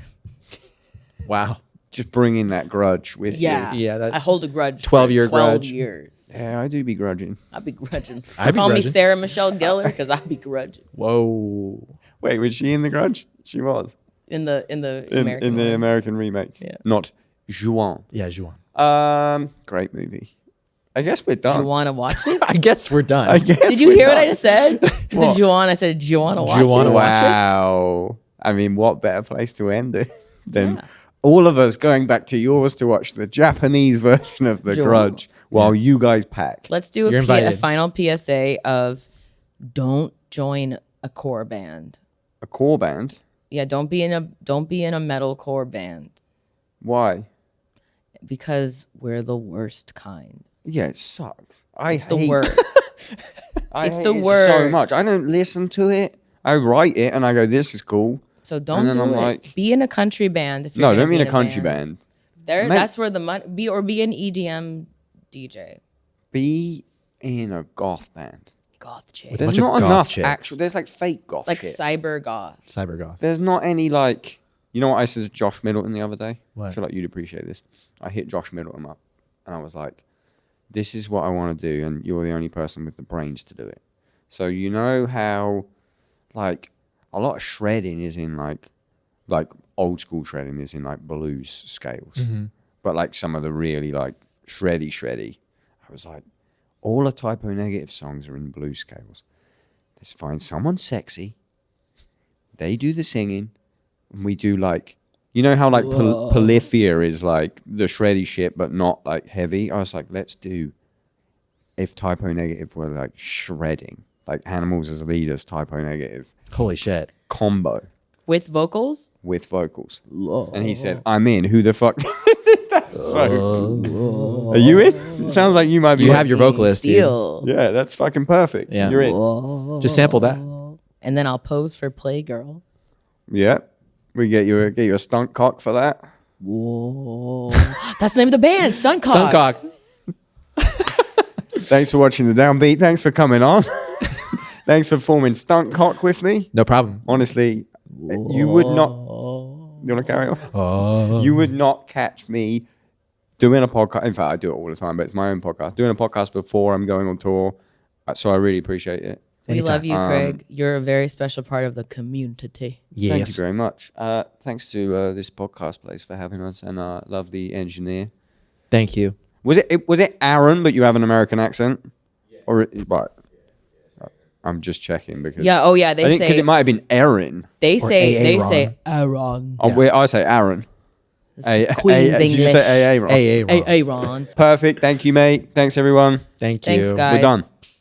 Wow. Just bringing that grudge with Yeah. you. Yeah, that- I hold a grudge. 12-year 12 grudge. years. Yeah, I do be grudging. I'll be grudging. I'd be Call me grudging. Sarah Michelle Gellar because I'll be grudging Whoa. Wait, was she in the grudge? She was. in the American in the one. American remake. Yeah. Not Juan. Yeah, Juan. Great movie. I guess we're done. Do you want to watch it? I guess we're done. I guess Did you we're hear what done. I just said? I said What? Juwan. I said, do you want to watch Do you wanna it? watch it? Wow. I mean, what better place to end it than Yeah. all of us going back to yours to watch the Japanese version of The Juwan. Grudge while you guys pack. Let's do You're a invited. final PSA of don't join a core band. A core band? Yeah, don't be in a metal core band Why? because we're the worst kind. Yeah, it sucks. It's the worst. I It's hate the it so worst. much. I don't listen to it. I write it and I go, this is cool. So don't then do I'm it. like- Be in a country band. If you're No, gonna don't be mean a in country band. There, Mate- that's where the money. Be an EDM DJ. Be in a goth band. Goth chick. There's bunch of not goth enough chicks. actual. There's like fake goth Like shit. cyber goth. Cybergoth. There's not any like. You know what I said to Josh Middleton the other day? I What? feel like you'd appreciate this. I hit Josh Middleton up, and I was like, "This is what I want to do, and you're the only person with the brains to do it." So you know how, like, a lot of shredding is in like old school shredding is in like blues scales, but like some of the really like shreddy. I was like, all the Typo Negative songs are in blues scales. Let's find someone sexy. They do the singing. And we do like, you know how like Polyphia is like the shreddy shit, but not like heavy. I was like, let's do if Typo Negative were like shredding, like Animals as Leaders, Typo Negative. Holy shit. combo With vocals? with vocals. And he said, I'm in. Who the fuck? That's so. Are you in? It sounds like you might be. You have your vocalist. Dude. Steal. Yeah, that's fucking perfect. Yeah. You're in. Just sample that. And then I'll pose for Playgirl. Yeah. We get you a stunt cock for that. Whoa. That's the name of the band, Stunt Cock. Stunt cock. Thanks for watching the Downbeat. Thanks for coming on. Thanks for forming Stunt Cock with me. No problem. Honestly, you would not. You want to carry on? You would not catch me doing a podcast. In fact, I do it all the time, but it's my own podcast. Doing a podcast before I'm going on tour. So I really appreciate it. We love you, Craig. You're a very special part of the community. Yes. Thank you very much. Thanks to this podcast place for having us, and love the engineer. Thank you. Was it Aaron, but you have an American accent? Yeah. Or right. I'm just checking because Yeah. Oh, yeah. They I think say because it might have been Aaron. They say Aaron. Aaron. Oh, I say Aaron. Queen's Did you English. say Aaron? Aaron. Aaron. Perfect. Thank you, mate. Thanks, everyone. Thank you. Thanks, guys. We're done.